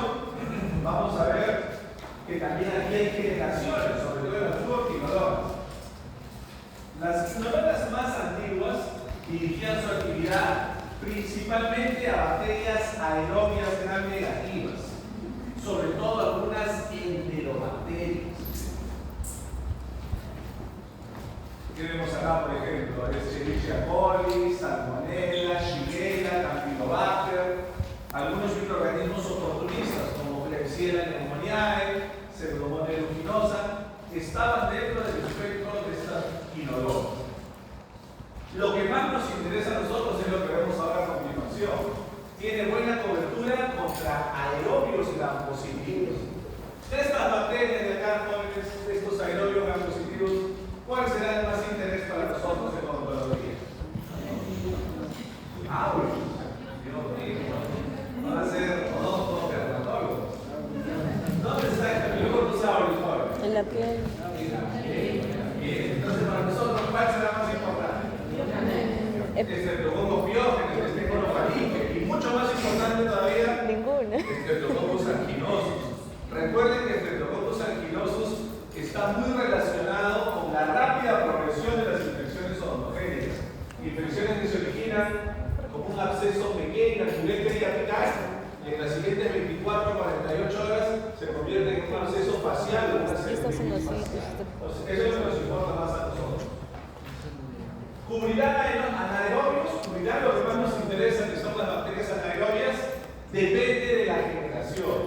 vamos a ver que también aquí hay generaciones, sobre todo de las fluoroquinolonas. Las quinolonas más antiguas dirigían su actividad principalmente a bacterias aerobias gram negativas, sobre todo algunas enterobacterias. ¿Qué vemos acá, por ejemplo? Escherichia coli, Salmonella, Shigella, Campylobacter, algunos microorganismos oportunistas como Klebsiella pneumoniae, Pseudomonas aeruginosa, estaban dentro del espectro de estas quinolonas. Lo que más nos interesa a nosotros es lo que vemos ahora a continuación. Tiene buena cobertura contra aerobios gram positivos. De estas bacterias de acá, jóvenes, de estos aerobios gram positivos, ¿cuál será el más interés para nosotros en odontología? Bueno, Dios mío, van a ser odontodermatólogos. ¿Dónde está este Helicobacter aureus? En la piel. Bien, entonces para nosotros, ¿cuál será más importante? Streptococcus pyogenes, Streptococcus faringe, y mucho más importante todavía, Ninguna. Streptococcus anquinosus. Recuerden que Streptococcus anquinosus está muy relacionado con la rápida progresión de las infecciones odontogénicas. Infecciones que se originan como un absceso pequeño, tuberculente y apical, y en las siguientes 24 o 48 horas se convierte en un absceso facial o una celulititis facial. Entonces, eso es lo que nos importa más a nosotros. Cubrirán anaerobios, cubrirán lo que más nos interesa, que son las bacterias anaerobias, depende de la generación.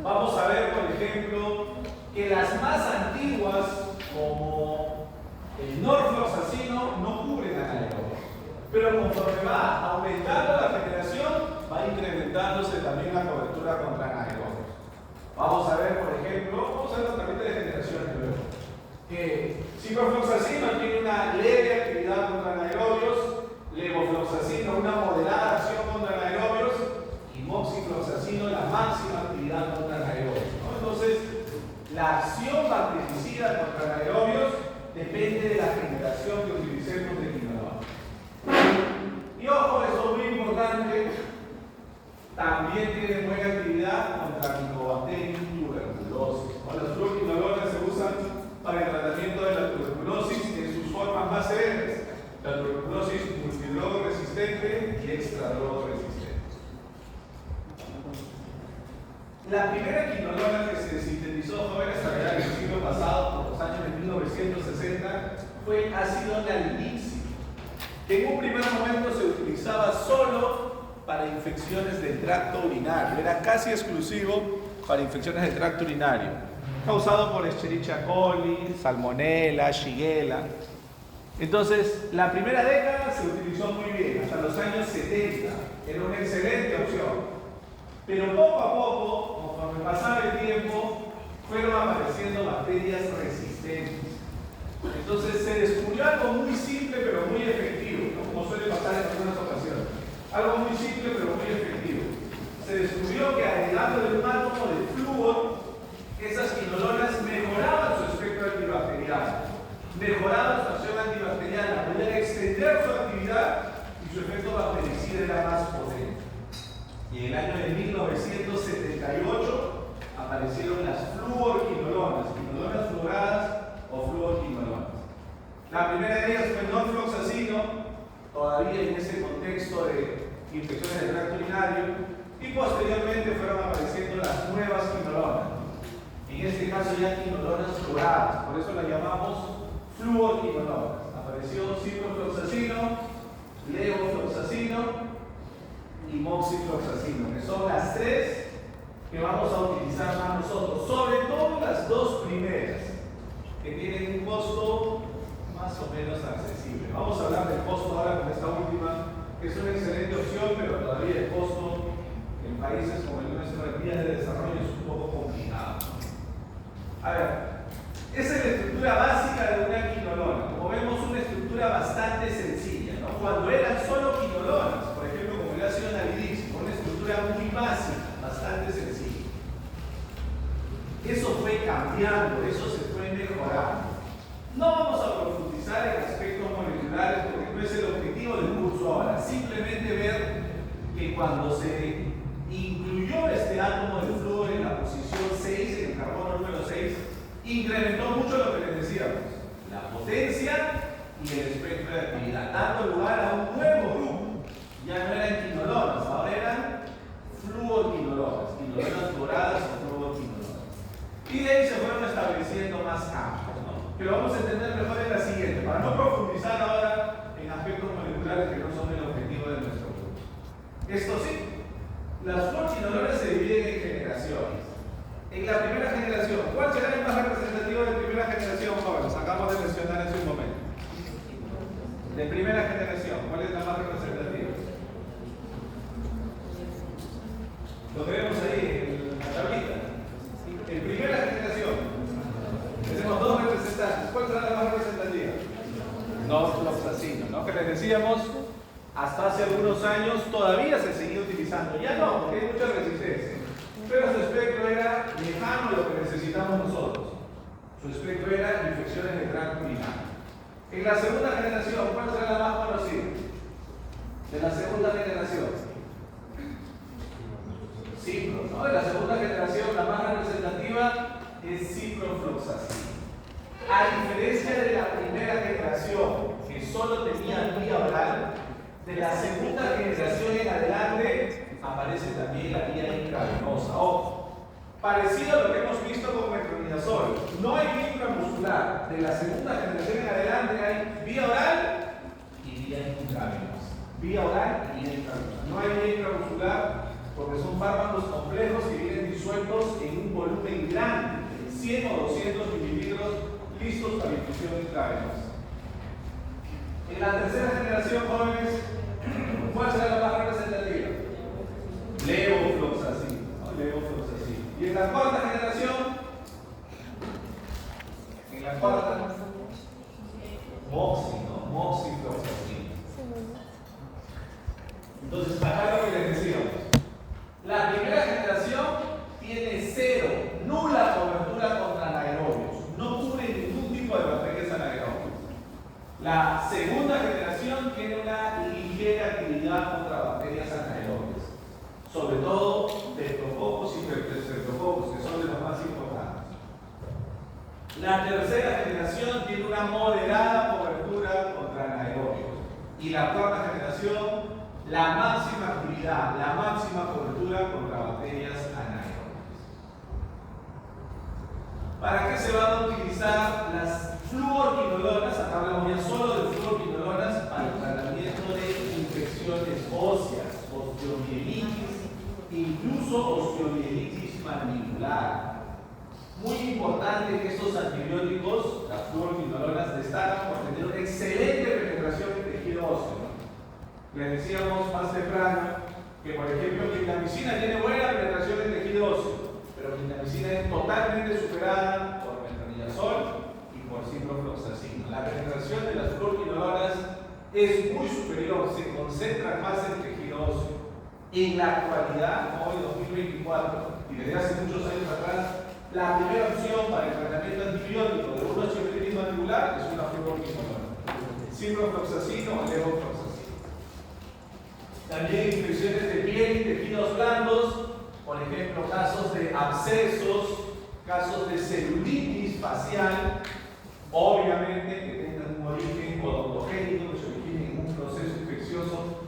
Vamos a ver, por ejemplo, que las más antiguas, como el norfloxacino, no cubren anaerobios. Pero conforme va aumentando la generación, va incrementándose también la cobertura contra anaerobios. Vamos a ver, por ejemplo, vamos a ver la de generaciones luego, que ciprofloxacino tiene una leve actividad contra anaerobios, levofloxacino una moderada acción contra anaerobios y moxifloxacino la máxima actividad contra anaerobios, ¿no? Entonces, la acción bactericida contra anaerobios depende de la generación que utilicemos de quinolona. Y ojo, esto es muy importante, también tiene buena actividad contra Mycobacterium tuberculosis. Las fluoroquinolonas se usan para el tratamiento de la tuberculosis en sus formas más severas, la tuberculosis multidrogo resistente y extradrogo resistente. La primera quinolona que se sintetizó, jóvenes, a finales del siglo pasado, por los años de 1960, fue ácido narinix En un primer momento se utilizaba solo para infecciones del tracto urinario, era casi exclusivo para infecciones del tracto urinario, causado por Escherichia coli, Salmonella, Shigella. Entonces, la primera década se utilizó muy bien, hasta los años 70, era una excelente opción. Pero poco a poco, conforme pasaba el tiempo, fueron apareciendo bacterias resistentes. Entonces se descubrió algo muy simple pero muy efectivo, ¿no? Como suele pasar en algunas ocasiones. Algo muy simple pero muy efectivo. Se descubrió que agregándole un átomo de flúor, esas quinolonas mejoraban su espectro antibacterial, mejoraban su acción antibacterial, podían extender su actividad y su efecto bactericida era más potente. Y en el año de 1978 aparecieron las fluorquinolonas, quinolonas fluoradas o fluorquinolonas. La primera de ellas fue norfloxacino, todavía en ese contexto de infecciones del tracto urinario, y posteriormente fueron apareciendo las nuevas quinolonas. En este caso ya quinolonas fluoradas, por eso las llamamos fluorquinolonas. Apareció ciprofloxacino, levofloxacino y moxifloxacino, que son las tres que vamos a utilizar más nosotros, sobre todo las dos primeras, que tienen un costo más o menos accesible. Vamos a hablar del costo ahora con esta última, que es una excelente opción, pero todavía el costo en países como el nuestro en vías de desarrollo es un poco complicado. A ver, esa es la estructura básica de una quinolona. Como vemos, una estructura bastante sencilla, ¿no? Cuando eran solo quinolonas, por ejemplo, como el ácido nalidíxico, una estructura muy básica, bastante sencilla. Eso fue cambiando, eso se fue mejorando. No vamos a profundizar en aspectos moleculares porque no es el objetivo del curso ahora. Simplemente ver que cuando se incluyó este átomo de flúor en la posición 6, en el carbono número 6, incrementó mucho lo que les decíamos, la potencia y el espectro de actividad, dando lugar a un nuevo grupo. Ya no eran quinolonas, ahora eran fluorquinolonas, quinolonas fluoradas o fluorquinolonas. Y de ahí se fueron estableciendo más campos, ¿no? Pero vamos a entender mejor en la siguiente, para no profundizar ahora en aspectos moleculares que no son el objetivo de nuestro curso. Esto sí, las fluorquinolonas se dividen en generaciones. En la primera generación, ¿cuál será el más representativo de primera generación, jóvenes? Acabamos de mencionar hace un momento. De primera generación, ¿cuál es la más representativa? Lo tenemos ahí en la tablita. En primera generación, tenemos dos representantes. ¿Cuál será la más representativa? Norfloxacino, ¿no? Que les decíamos, hasta hace algunos años todavía se seguía utilizando. Ya no, porque hay mucha resistencia. Pero su espectro era lejano a lo que necesitamos nosotros. Su espectro era infecciones de tracto urinario. En la segunda generación, ¿cuál será la más conocida? De la segunda generación. Cipro, ¿no? De la segunda generación, la más representativa es ciprofloxacino. A diferencia de la primera generación, que solo tenía vía oral, de la segunda generación en adelante aparece también la vía intravenosa. Ojo, parecido a lo que hemos visto con metronidazol, no hay vía intramuscular. De la segunda generación en adelante hay vía oral y vía intravenosa. Vía oral y vía intravenosa. No hay vía intramuscular porque son fármacos complejos que vienen disueltos en un volumen grande, en 100 o 200 mililitros, listos para infusión intravenosa. En la tercera generación, jóvenes, ¿cuál será la más representativa? Levofloxacino, ¿no? Levofloxacino. Y en la cuarta generación, moxifloxacino. Entonces, acá lo que les decíamos, la primera generación tiene cero, nula cobertura contra anaerobios, no cubre ningún tipo de bacterias anaerobias. La segunda generación tiene una ligera actividad contra bacterias anaerobias, sobre todo tetrococos y streptococos, que son de los más importantes. La tercera generación tiene una moderada cobertura contra anaerobios. Y la cuarta generación, la máxima actividad, la máxima cobertura contra bacterias anaerobias. ¿Para qué se van a utilizar las fluorquinolonas? Acá hablamos ya solo de fluorquinolonas para el tratamiento Les decíamos más temprano que, por ejemplo, clindamicina tiene buena penetración en tejido óseo, pero clindamicina es totalmente superada por metronidazol y por ciprofloxacino. La penetración de las fluoroquinolonas es muy superior, se concentra más en tejido óseo. En la actualidad, hoy 2024, y desde hace muchos años atrás, la primera opción para el tratamiento antibiótico de una osteoartritis mandibular es una fluoroquinolona, ciprofloxacino o levofloxacino. También infecciones de piel y tejidos blandos, por ejemplo, casos de abscesos, casos de celulitis facial, obviamente que tengan un origen odontogénico, que se origine en un proceso infeccioso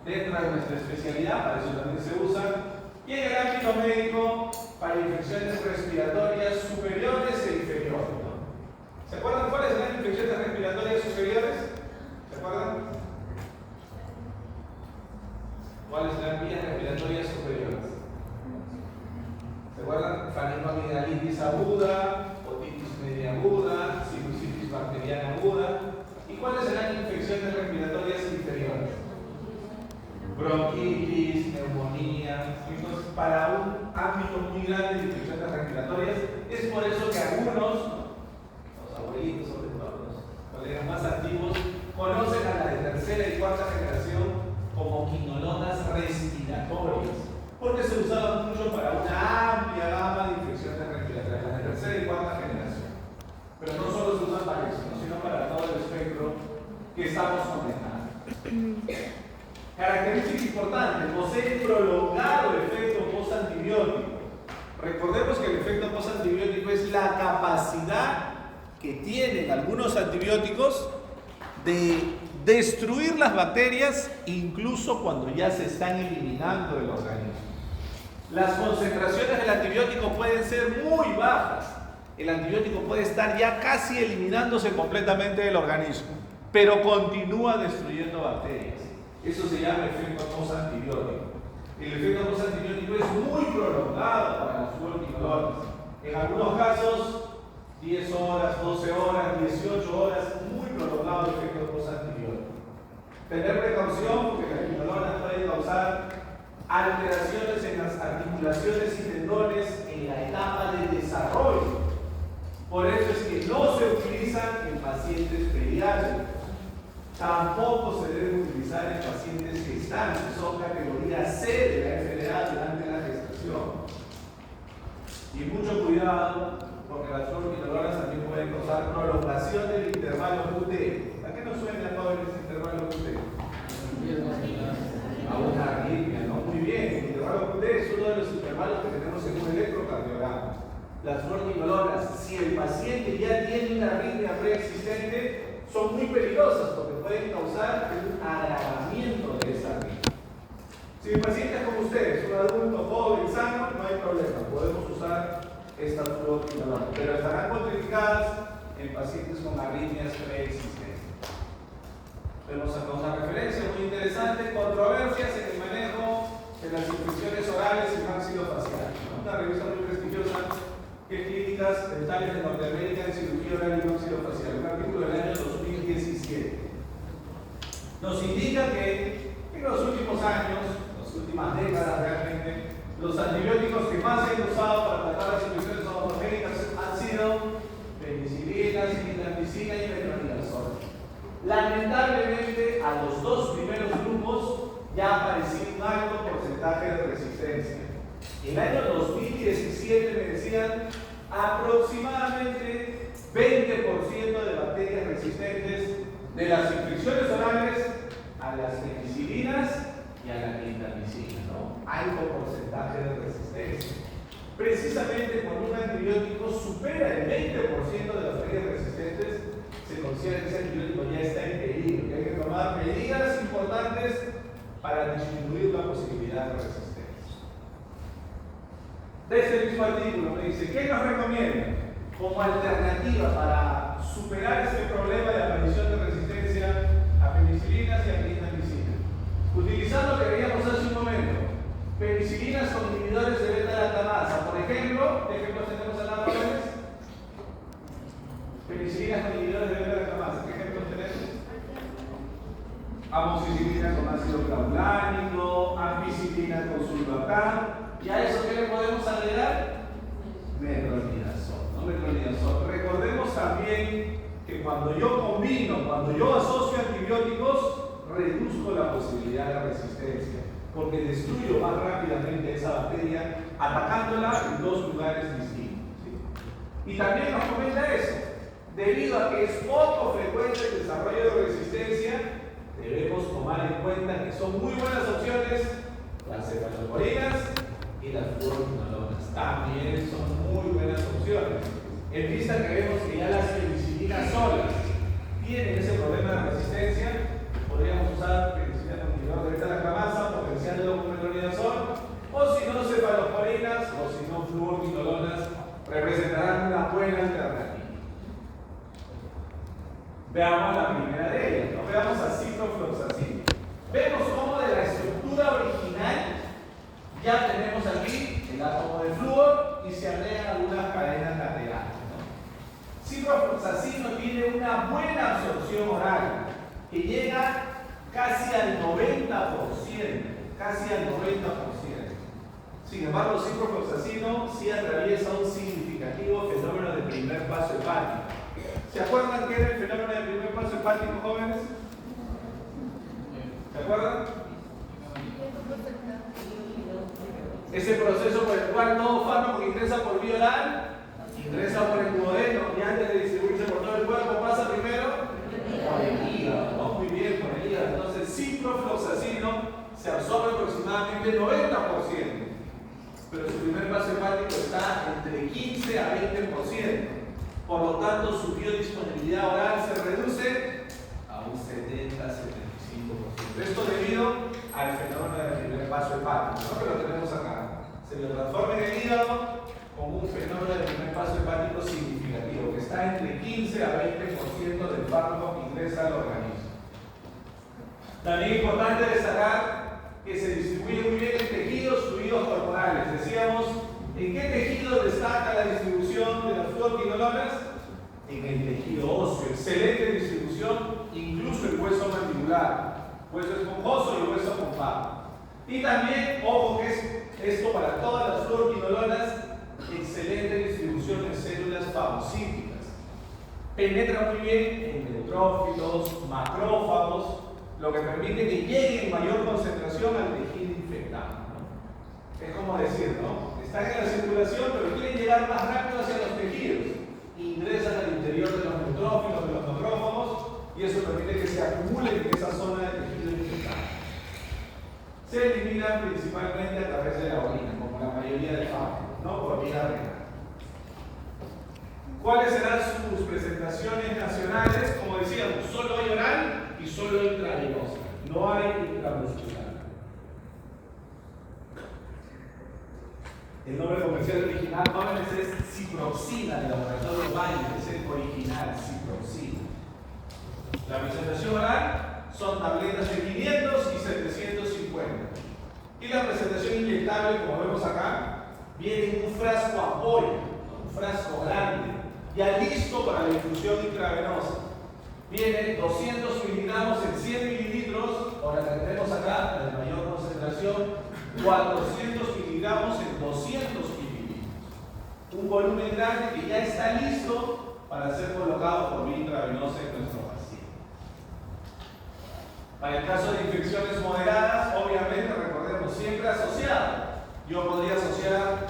dentro de nuestra especialidad, para eso también se usa, y en el ámbito médico para infecciones respiratorias superiores e inferiores, ¿no? ¿Se acuerdan cuáles son las infecciones respiratorias superiores? ¿Se acuerdan? ¿Cuáles son las vías respiratorias superiores? ¿Se acuerdan? Faringoamigdalitis aguda, otitis media aguda, sinusitis bacteriana aguda. ¿Y cuáles serán infecciones respiratorias inferiores? Bronquitis, neumonía. Entonces, para un ámbito muy grande de infecciones respiratorias, es por eso que algunos, los abuelitos, sobre todo los colegas más antiguos, conocen a la de tercera y cuarta generación como quinolonas respiratorias, porque se usaban mucho para una amplia gama de infecciones respiratorias, la de tercera y cuarta generación. Pero no solo se usan para eso, sino para todo el espectro que estamos comentando. Característica importante, posee prolongado efecto postantibiótico. Recordemos que el efecto postantibiótico es la capacidad que tienen algunos antibióticos de destruir las bacterias incluso cuando ya se están eliminando del organismo. Las concentraciones del antibiótico pueden ser muy bajas. El antibiótico puede estar ya casi eliminándose completamente del organismo, pero continúa destruyendo bacterias. Eso se llama efecto postantibiótico. El efecto postantibiótico es muy prolongado para las fluoroquinolonas. En algunos casos, 10 horas, 12 horas, 18 horas, muy prolongado el efecto postantibiótico. Tener precaución porque las quinolonas pueden causar alteraciones en las articulaciones y tendones en la etapa de desarrollo. Por eso es que no se utilizan en pacientes pediátricos. Tampoco se debe utilizar en pacientes gestantes, son categoría C de la enfermedad durante la gestación. Y mucho cuidado, porque las fluoroquinolonas también pueden causar prolongación del intervalo QT. ¿A qué nos suena todo el intervalo QT? A una arritmia, ¿no? Muy bien, el intervalo QT es uno de los intervalos que tenemos en un electrocardiograma. Las fluoroquinolonas, si el paciente ya tiene una arritmia preexistente, son muy peligrosas porque pueden causar un agravamiento de esa arritmia. Si el paciente es como ustedes, un adulto joven, sano, no hay problema, podemos usar estas fluoroquinolonas, pero estarán contraindicadas en pacientes con arritmias preexistentes. Vemos acá una referencia muy interesante: controversias en el manejo de las infecciones orales y maxilofacial. Una revista muy prestigiosa que es Clínicas Dentales de Norteamérica en Cirugía Oral y Maxilofacial, un artículo del año 2017. Nos indica que en los últimos años, las últimas décadas realmente, los antibióticos que más se han usado para tratar las infecciones odontogénicas han sido penicilina, clindamicina y metronidazol. Lamentablemente, a los dos primeros grupos ya apareció un alto porcentaje de resistencia. El año 2017 me decían aproximadamente 20% de bacterias resistentes de las infecciones orales a las penicilinas y a la clindamicina, ¿no? Alto porcentaje de resistencia. Precisamente cuando un antibiótico supera el 20% de las bacterias resistentes, se considera que ese antibiótico ya está en peligro, que hay que tomar medidas importantes para disminuir la posibilidad de resistencia. De este mismo artículo me dice, ¿qué nos recomienda como alternativa para superar este problema de aparición de resistencia a penicilinas y a clindamicina? Utilizando lo que veíamos hace un momento, penicilinas con inhibidores de beta-lactamasa. Por ejemplo, ¿qué ejemplos tenemos en la jóvenes? Penicilinas con inhibidores de beta-lactamasa. ¿Qué ejemplos tenemos? amoxicilina con ácido clavulànico, ampicilina con sulbactam, y a eso ¿qué le podemos agregar? Metronidazol, ¿no? Metronidazol. Recordemos también que cuando yo combino, cuando yo asocio antibióticos, reduzco la posibilidad de resistencia, porque destruyo más rápidamente esa bacteria atacándola en dos lugares distintos, ¿sí? Y también nos comenta eso, debido a que es poco frecuente el desarrollo de resistencia, debemos tomar en cuenta que son muy buenas opciones las cefaloporinas y las fluoroquinolonas. También son muy buenas opciones. En vista que vemos que ya las penicilinas solas tienen ese problema de resistencia, podríamos usar penicilina con inhibidor de beta-lactamasa, potenciándolo con metronidazol, o si no, cefaloporinas, o si no, fluoroquinolonas, representarán una buena alternativa. Veamos la primera de ellas, ¿no? Veamos a ciprofloxacino. Vemos cómo de la estructura original ya tenemos aquí el átomo de flúor y se agregan algunas cadenas laterales, ¿no? Ciprofloxacino tiene una buena absorción oral que llega casi al 90%, casi al 90%. Sin embargo, ciprofloxacino sí atraviesa un significativo fenómeno de primer paso hepático. ¿Se acuerdan qué era el fenómeno del primer paso hepático, jóvenes? ¿Se acuerdan? Ese proceso por el cual todo fármaco que ingresa por vía oral, ingresa por el duodeno y antes de distribuirse por todo el cuerpo pasa primero por el hígado, ¿no? Muy bien, por el hígado. Entonces, ciprofloxacino se absorbe aproximadamente el 90%, pero su primer paso hepático está entre 15 a 20%. Por lo tanto, su biodisponibilidad oral se reduce a un 70-75%. Esto debido al fenómeno del primer paso hepático, ¿no? Que lo tenemos acá. Se lo transforma en el hígado con un fenómeno del primer paso hepático significativo, que está entre 15 a 20% del fármaco que ingresa al organismo. También es importante destacar que se distribuye muy bien en tejidos fluidos corporales. Decíamos, ¿en qué tejido destaca la distribución de las fluoroquinolonas? En el tejido óseo. Excelente distribución, incluso el hueso mandibular, hueso esponjoso y el hueso compacto. Y también, ojo que es esto para todas las fluoroquinolonas, excelente distribución en células fagocíticas. Penetra muy bien en neutrófilos, macrófagos, lo que permite que llegue en mayor concentración al tejido infectado, ¿no? Es como decir, ¿no? Están en la circulación, pero quieren llegar más rápido hacia los tejidos. Ingresan al interior de los neutrófilos, de los macrófagos, y eso permite que se acumulen en esa zona de tejido infectado. Se eliminan principalmente a través de la orina, como la mayoría de fármacos, ¿no? Por vía renal. ¿Cuáles serán sus presentaciones nacionales? Como decíamos, solo hay oral y solo intravenosa. No hay intramuscular. El nombre comercial original, jóvenes, es ciproxina de laboratorio Bayer, es el original, ciproxina. La presentación oral son tabletas de 500 y 750. Y la presentación inyectable, como vemos acá, viene en un frasco apoyo, un frasco grande, ya listo para la infusión intravenosa. Viene 200 miligramos en 100 mililitros, o la que tenemos acá, la de mayor concentración, 400 miligramos en 200 mililitros. Un volumen grande que ya está listo para ser colocado por vía intravenosa en nuestro paciente. Para el caso de infecciones moderadas, obviamente, recordemos, siempre asociado. Yo podría asociar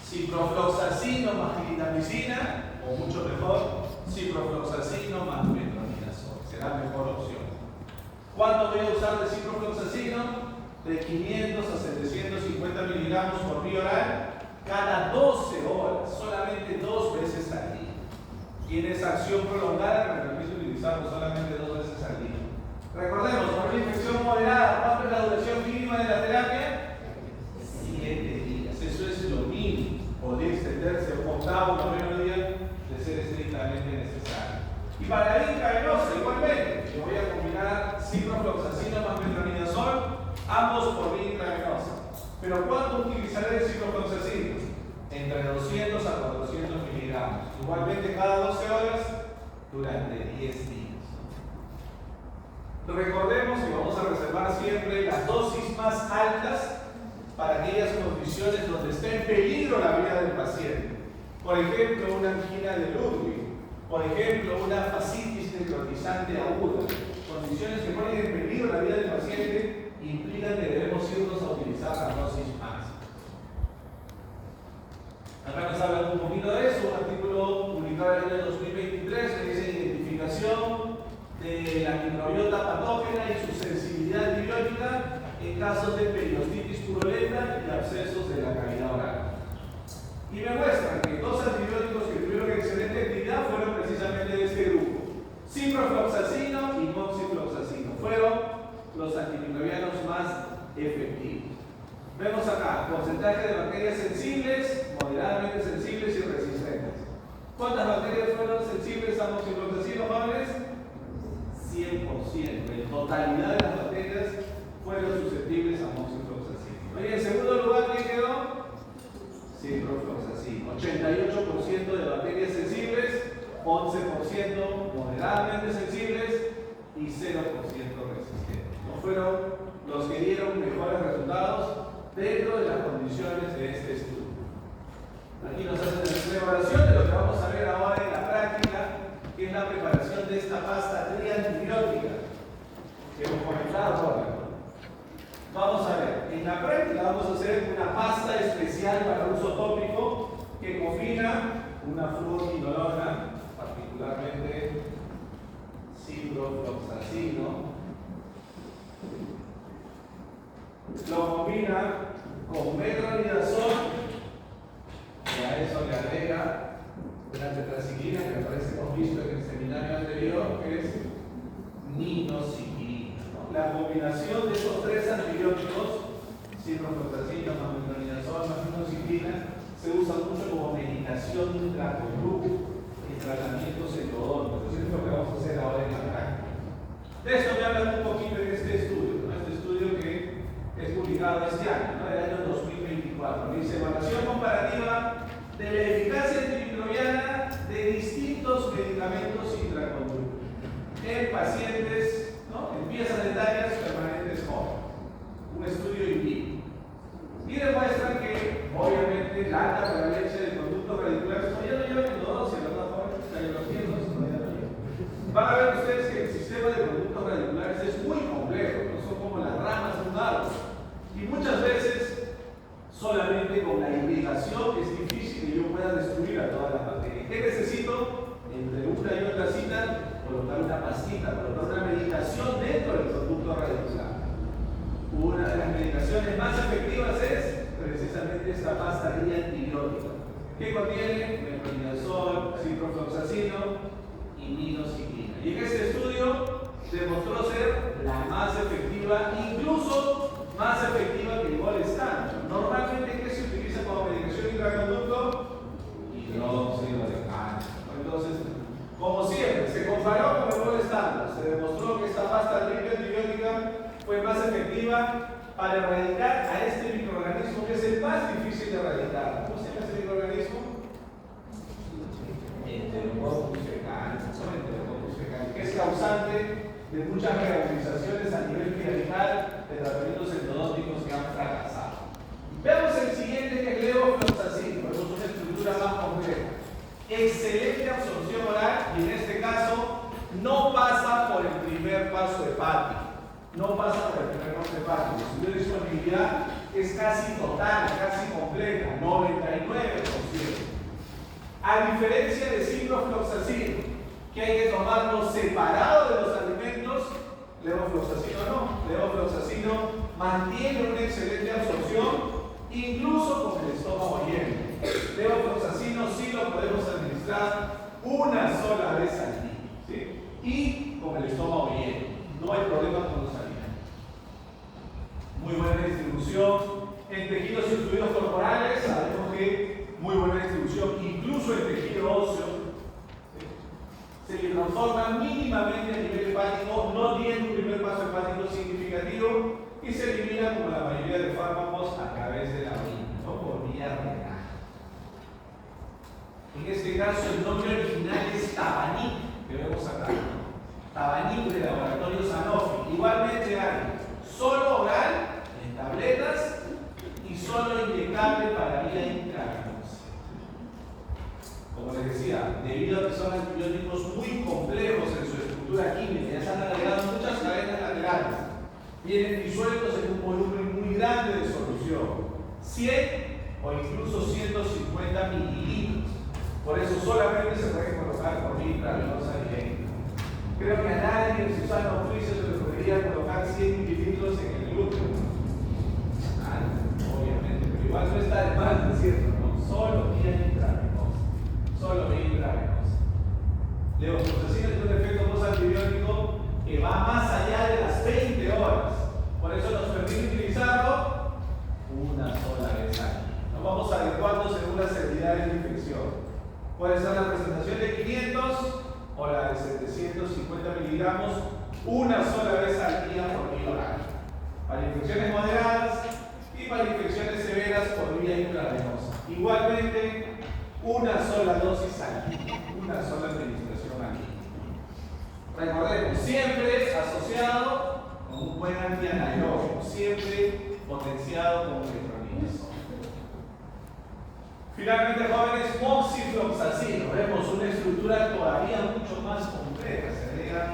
ciprofloxacino más clindamicina, o mucho mejor, ciprofloxacino más metronidazol. Será la mejor opción. ¿Cuánto voy a usar de ciprofloxacino? De 500 a 750 miligramos por vía oral cada 12 horas, solamente 2 veces al día. Tiene esa acción prolongada que me permite utilizarlo solamente 2 veces al día. Recordemos, por una infección moderada, ¿cuánto es la duración mínima de la terapia? 7 días. Eso es lo mínimo. Podría extenderse un octavo, noveno día de ser estrictamente necesario. Y para la intravenosa, igualmente, yo voy a combinar ciprofloxacino más metronidazol, ambos por vía intravenosa. Pero ¿cuánto utilizaré el ciprofloxacino? Entre 200 a 400 miligramos. Igualmente cada 12 horas durante 10 días. Recordemos que vamos a reservar siempre las dosis más altas para aquellas condiciones donde está en peligro la vida del paciente. Por ejemplo, una angina de Ludwig, por ejemplo, una fascitis necrotizante aguda. Condiciones que ponen en peligro la vida del paciente implican que debemos irnos a utilizar la dosis máxima. Acá nos habla un poquito de eso, un artículo publicado en el año 2023 que dice identificación de la microbiota patógena y su sensibilidad antibiótica en casos de periostitis purulenta y abscesos de la cavidad oral. Y me muestran que dos antibióticos que tuvieron excelente actividad fueron precisamente de este grupo. Ciprofloxacino y moxifloxacino fueron los antimicrobianos más efectivos. Vemos acá porcentaje de bacterias sensibles, moderadamente sensibles y resistentes. ¿Cuántas bacterias fueron sensibles a moxifloxacino, jóvenes? 100%. En totalidad de las bacterias fueron susceptibles a moxifloxacino. Y en segundo lugar, ¿quién quedó? Ciprofloxacino. 88% de bacterias sensibles, 11% moderadamente sensibles y 0% resistentes. No fueron los que dieron mejores resultados dentro de las condiciones de este estudio. Aquí nos hacen la evaluación de lo que vamos a ver ahora en la práctica, que es la preparación de esta pasta triantibiótica que hemos comentado ahora. Vamos a ver, en la práctica vamos a hacer una pasta especial para uso tópico que combina una fluoroquinolona, particularmente ciprofloxacino, lo combina con metronidazol y a eso le agrega una tetraciclina que me parece que hemos visto en el seminario anterior, que es minoxidilina. La combinación de esos tres antibióticos, ciprofloxacino, más metronidazol, más minoxidilina, se usa mucho como medicación intraconducto en tratamientos endodónticos. Eso es lo que vamos a hacer ahora en la práctica. De esto me hablan un poquito en este estudio, ¿no? Este estudio que es publicado este año, ¿no? Del año 2024. Dice evaluación comparativa de la eficacia antimicrobiana de distintos medicamentos intraconductos en pacientes, ¿no?, en piezas dentarias permanentes jóvenes. Un estudio in vivo. Y demuestran que, obviamente, la alta prevalencia de conductos radiculares, no, ya no llevan endodoncia, ¿verdad, jóvenes? Los miembros no ya no llevan. Van a ver ustedes que el sistema de conductos radiculares es muy complejo, no son como las ramas de un árbol. Y muchas veces, solamente con la irrigación es difícil que yo pueda destruir a todas las bacterias. ¿Qué necesito? Entre una y otra cita, colocar una pastita, colocar una medicación dentro del conducto radicular. Una de las medicaciones más efectivas es precisamente esta pasta antibiótica, que contiene metronidazol, ciprofloxacino y minoxidilina. Y en este estudio demostró ser la más efectiva, incluso más efectiva que el gol estándar. Normalmente, ¿qué se utiliza como medicación intraconducto? Hidróxido de calcio. Entonces, como siempre, se comparó con el gol estándar. Se demostró que esta pasta antibiótica fue más efectiva para erradicar a este microorganismo que es el más difícil de erradicar. ¿Cómo se llama este microorganismo? Enterococcus fecalis, que es causante de muchas reorganizaciones a nivel clinical de tratamientos endodónticos que han fracasado. Veamos el siguiente, que es levofloxacino. Vemos una estructura más compleja. Excelente absorción oral y en este caso no pasa por el primer paso hepático. No pasa por el primer paso hepático. Su disponibilidad es casi total, casi completa, 99%. A diferencia de ciprofloxacino, que hay que tomarlo separado de los alimentos, levofloxacino no. Levofloxacino mantiene una excelente absorción, incluso con el estómago lleno. Levofloxacino sí lo podemos administrar una sola vez al día, ¿sí? Y con el estómago lleno. No hay problema con los alimentos. Muy buena distribución en tejidos y fluidos corporales. Sabemos que muy buena distribución, incluso en tejido óseo. Se le transforma mínimamente a nivel hepático, no tiene un primer paso hepático significativo y se elimina, como la mayoría de fármacos, a través de la orina, no por vía renal. En este caso, el nombre original es Tabanic, que vemos acá. Tabanic, de laboratorio Sanofi. hay solo oral, en tabletas, y solo inyectable para vía intravenosa. Como les decía, debido a que son antibióticos muy complejos en su estructura química, ya se han agregado muchas cadenas laterales, vienen disueltos en un volumen muy grande de solución, 100 o incluso 150 mililitros. Por eso solamente se puede colocar por vía intravenosa directa. Creo que a nadie en su sano juicio se le podría colocar 100 mililitros en el glúteo. Obviamente, pero igual no está de más, ¿no es cierto? ¿No? Solo vía intravenosa. Solo vía intravenosa. Levofloxacina es un efecto postantibiótico que va más allá de las 20 horas. Por eso nos permite utilizarlo una sola vez al día. Nos vamos adecuando según la severidad de la infección. Puede ser la presentación de 500 o la de 750 miligramos una sola vez al día por vía oral. Para infecciones moderadas y para infecciones severas por vía intravenosa. Igualmente, una sola dosis al día, una sola administración al día. Recordemos, siempre asociado con un buen antianaeróbico, siempre potenciado con electrolinas. Finalmente, jóvenes, moxifloxacino. Vemos una estructura todavía mucho más compleja. Se agregan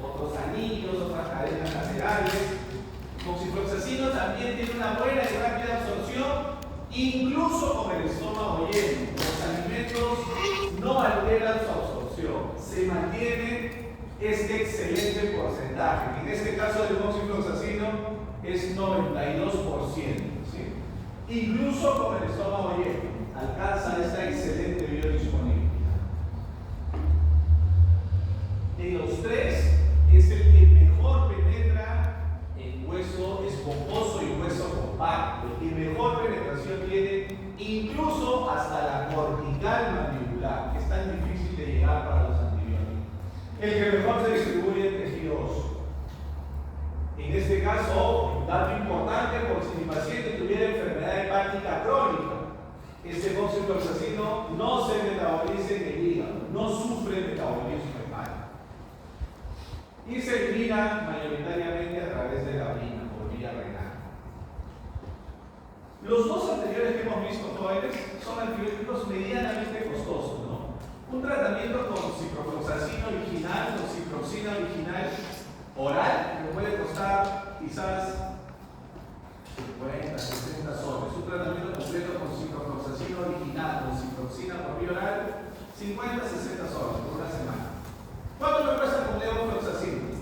otros anillos, otras cadenas laterales. Moxifloxacino también tiene una buena y rápida absorción, incluso con el estómago lleno. Los alimentos no alteran su absorción. Se mantiene este excelente porcentaje, que en este caso del moxifloxacino es 92%. ¿Sí? Incluso con el estómago lleno. Alcanza esta excelente biodisponibilidad. De los tres, es el que mejor penetra en hueso esponjoso y hueso compacto, el que mejor penetración tiene, incluso hasta la cortical mandibular, que es tan difícil de llegar para los antibióticos. El que mejor se distribuye en tejido óseo. En este caso, un dato importante, por si mi paciente tuviera enfermedad hepática crónica, ese moxifloxacino no se metaboliza en el hígado, no sufre metabolismo hepático. Y se elimina mayoritariamente a través de la orina, por vía renal. Los dos anteriores que hemos visto, jóvenes, son antibióticos medianamente costosos, ¿no? Un tratamiento con ciprofloxacino original, con ciproxina original oral, que puede costar quizás 50, 60 soles. Un tratamiento completo con ciprofloxacino original, con ciproxina por vía oral, 50, 60 soles por una semana. ¿Cuánto me cuesta con levofloxacino?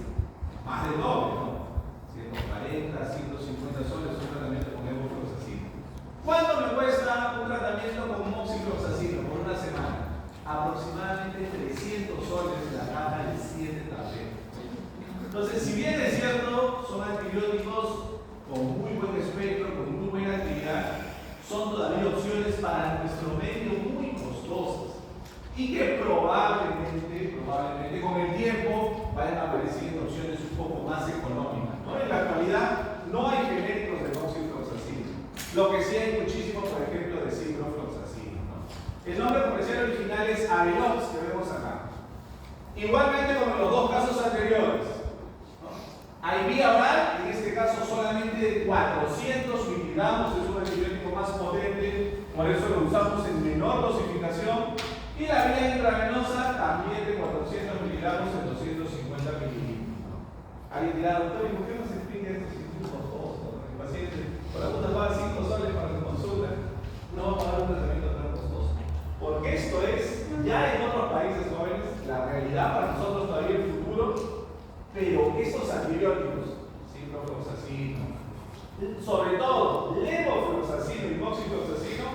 Más del doble, ¿no? 140, 150 soles un tratamiento con levofloxacino. ¿Cuánto me cuesta un tratamiento con moxifloxacino por una semana? Aproximadamente 300 soles la caja de 7 tabletas. Entonces, si bien es cierto, son antibióticos con muy buen espectro, con muy buena actividad, son todavía opciones para nuestro medio muy costosas y que probablemente con el tiempo vayan apareciendo opciones un poco más económicas, ¿no? En la actualidad no hay genéricos de moxifloxacino, lo que sí hay muchísimo, por ejemplo, de ciprofloxacino, ¿no? El nombre comercial original es Avelox, que vemos acá. Igualmente como en los dos casos anteriores, hay vía oral, en este caso solamente 400 miligramos, es un antibiótico más potente, por eso lo usamos en menor dosificación. Y la vía intravenosa también de 400 miligramos en 250 mililitros. Alguien dirá, doctor, ¿y por qué no se explica esto si es muy costoso? El paciente, por la puta paga 5 soles para su consulta, no va a pagar un tratamiento tan costoso. Porque esto es, ya en otros países jóvenes, la realidad para nosotros todavía el futuro. Pero estos antibióticos, ciprofloxacino, sobre todo levofloxacino y moxifloxacino,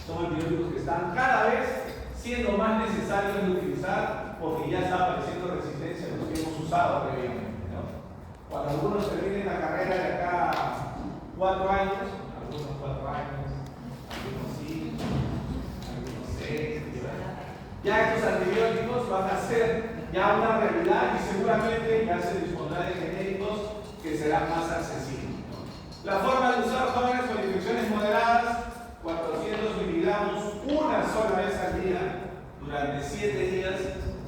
son antibióticos que están cada vez siendo más necesarios de utilizar porque ya está apareciendo resistencia a los que hemos usado previamente, ¿no? Cuando algunos terminen la carrera de acá 4 años, algunos 4 años, algunos 5, algunos 6, ya estos antibióticos van a ser ya una realidad y seguramente ya se dispondrá de genéricos que serán más accesibles, ¿no? La forma de usar, jóvenes, con infecciones moderadas, 400 miligramos una sola vez al día durante 7 días,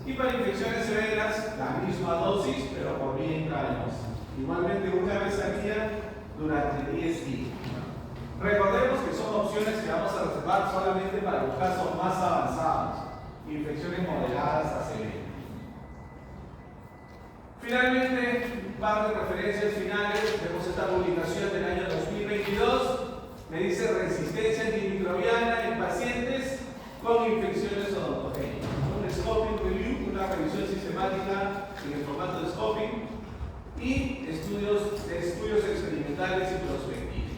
y para infecciones severas la misma dosis pero por vía intravenosa. Igualmente una vez al día durante 10 días. Recordemos que son opciones que vamos a reservar solamente para los casos más avanzados, infecciones moderadas a severas. Finalmente, un par de referencias finales. Vemos esta publicación del año 2022. Me dice resistencia antimicrobiana en pacientes con infecciones odontogénicas. Un scoping review, una revisión sistemática en el formato de scoping y estudios experimentales y prospectivos.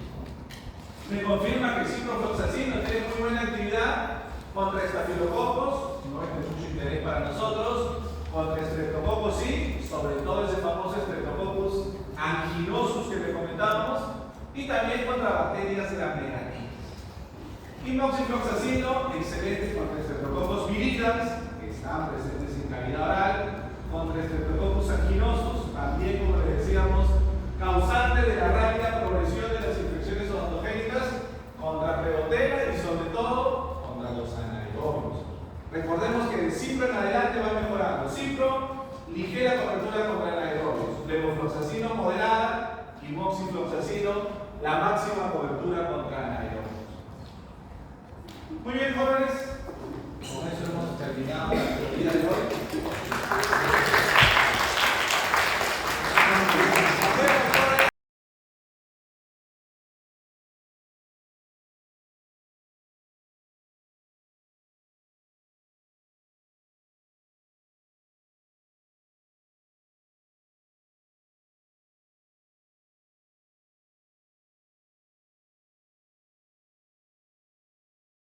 Me confirma que ciprofloxacino tiene muy buena actividad contra estafilococos, no es de mucho interés para nosotros, contra estreptococos sí, sobre todo ese famoso estreptococcus anginosus que le comentábamos, y también contra bacterias gram-negativas. Y moxifloxacino, excelente contra estreptococcus viridans, que están presentes en cavidad oral, contra estreptococcus anginosus, también como les decíamos, causante de la rápida progresión de las infecciones odontogénicas, contra Prevotella y sobre todo contra los anaerobios. Recordemos que de Cipro en adelante va mejorando. Cipro, ligera cobertura contra anaerobios. Levofloxacino moderada y moxifloxacino, la máxima cobertura contra anaerobios. Muy bien, jóvenes. Con eso hemos terminado la actividad de hoy.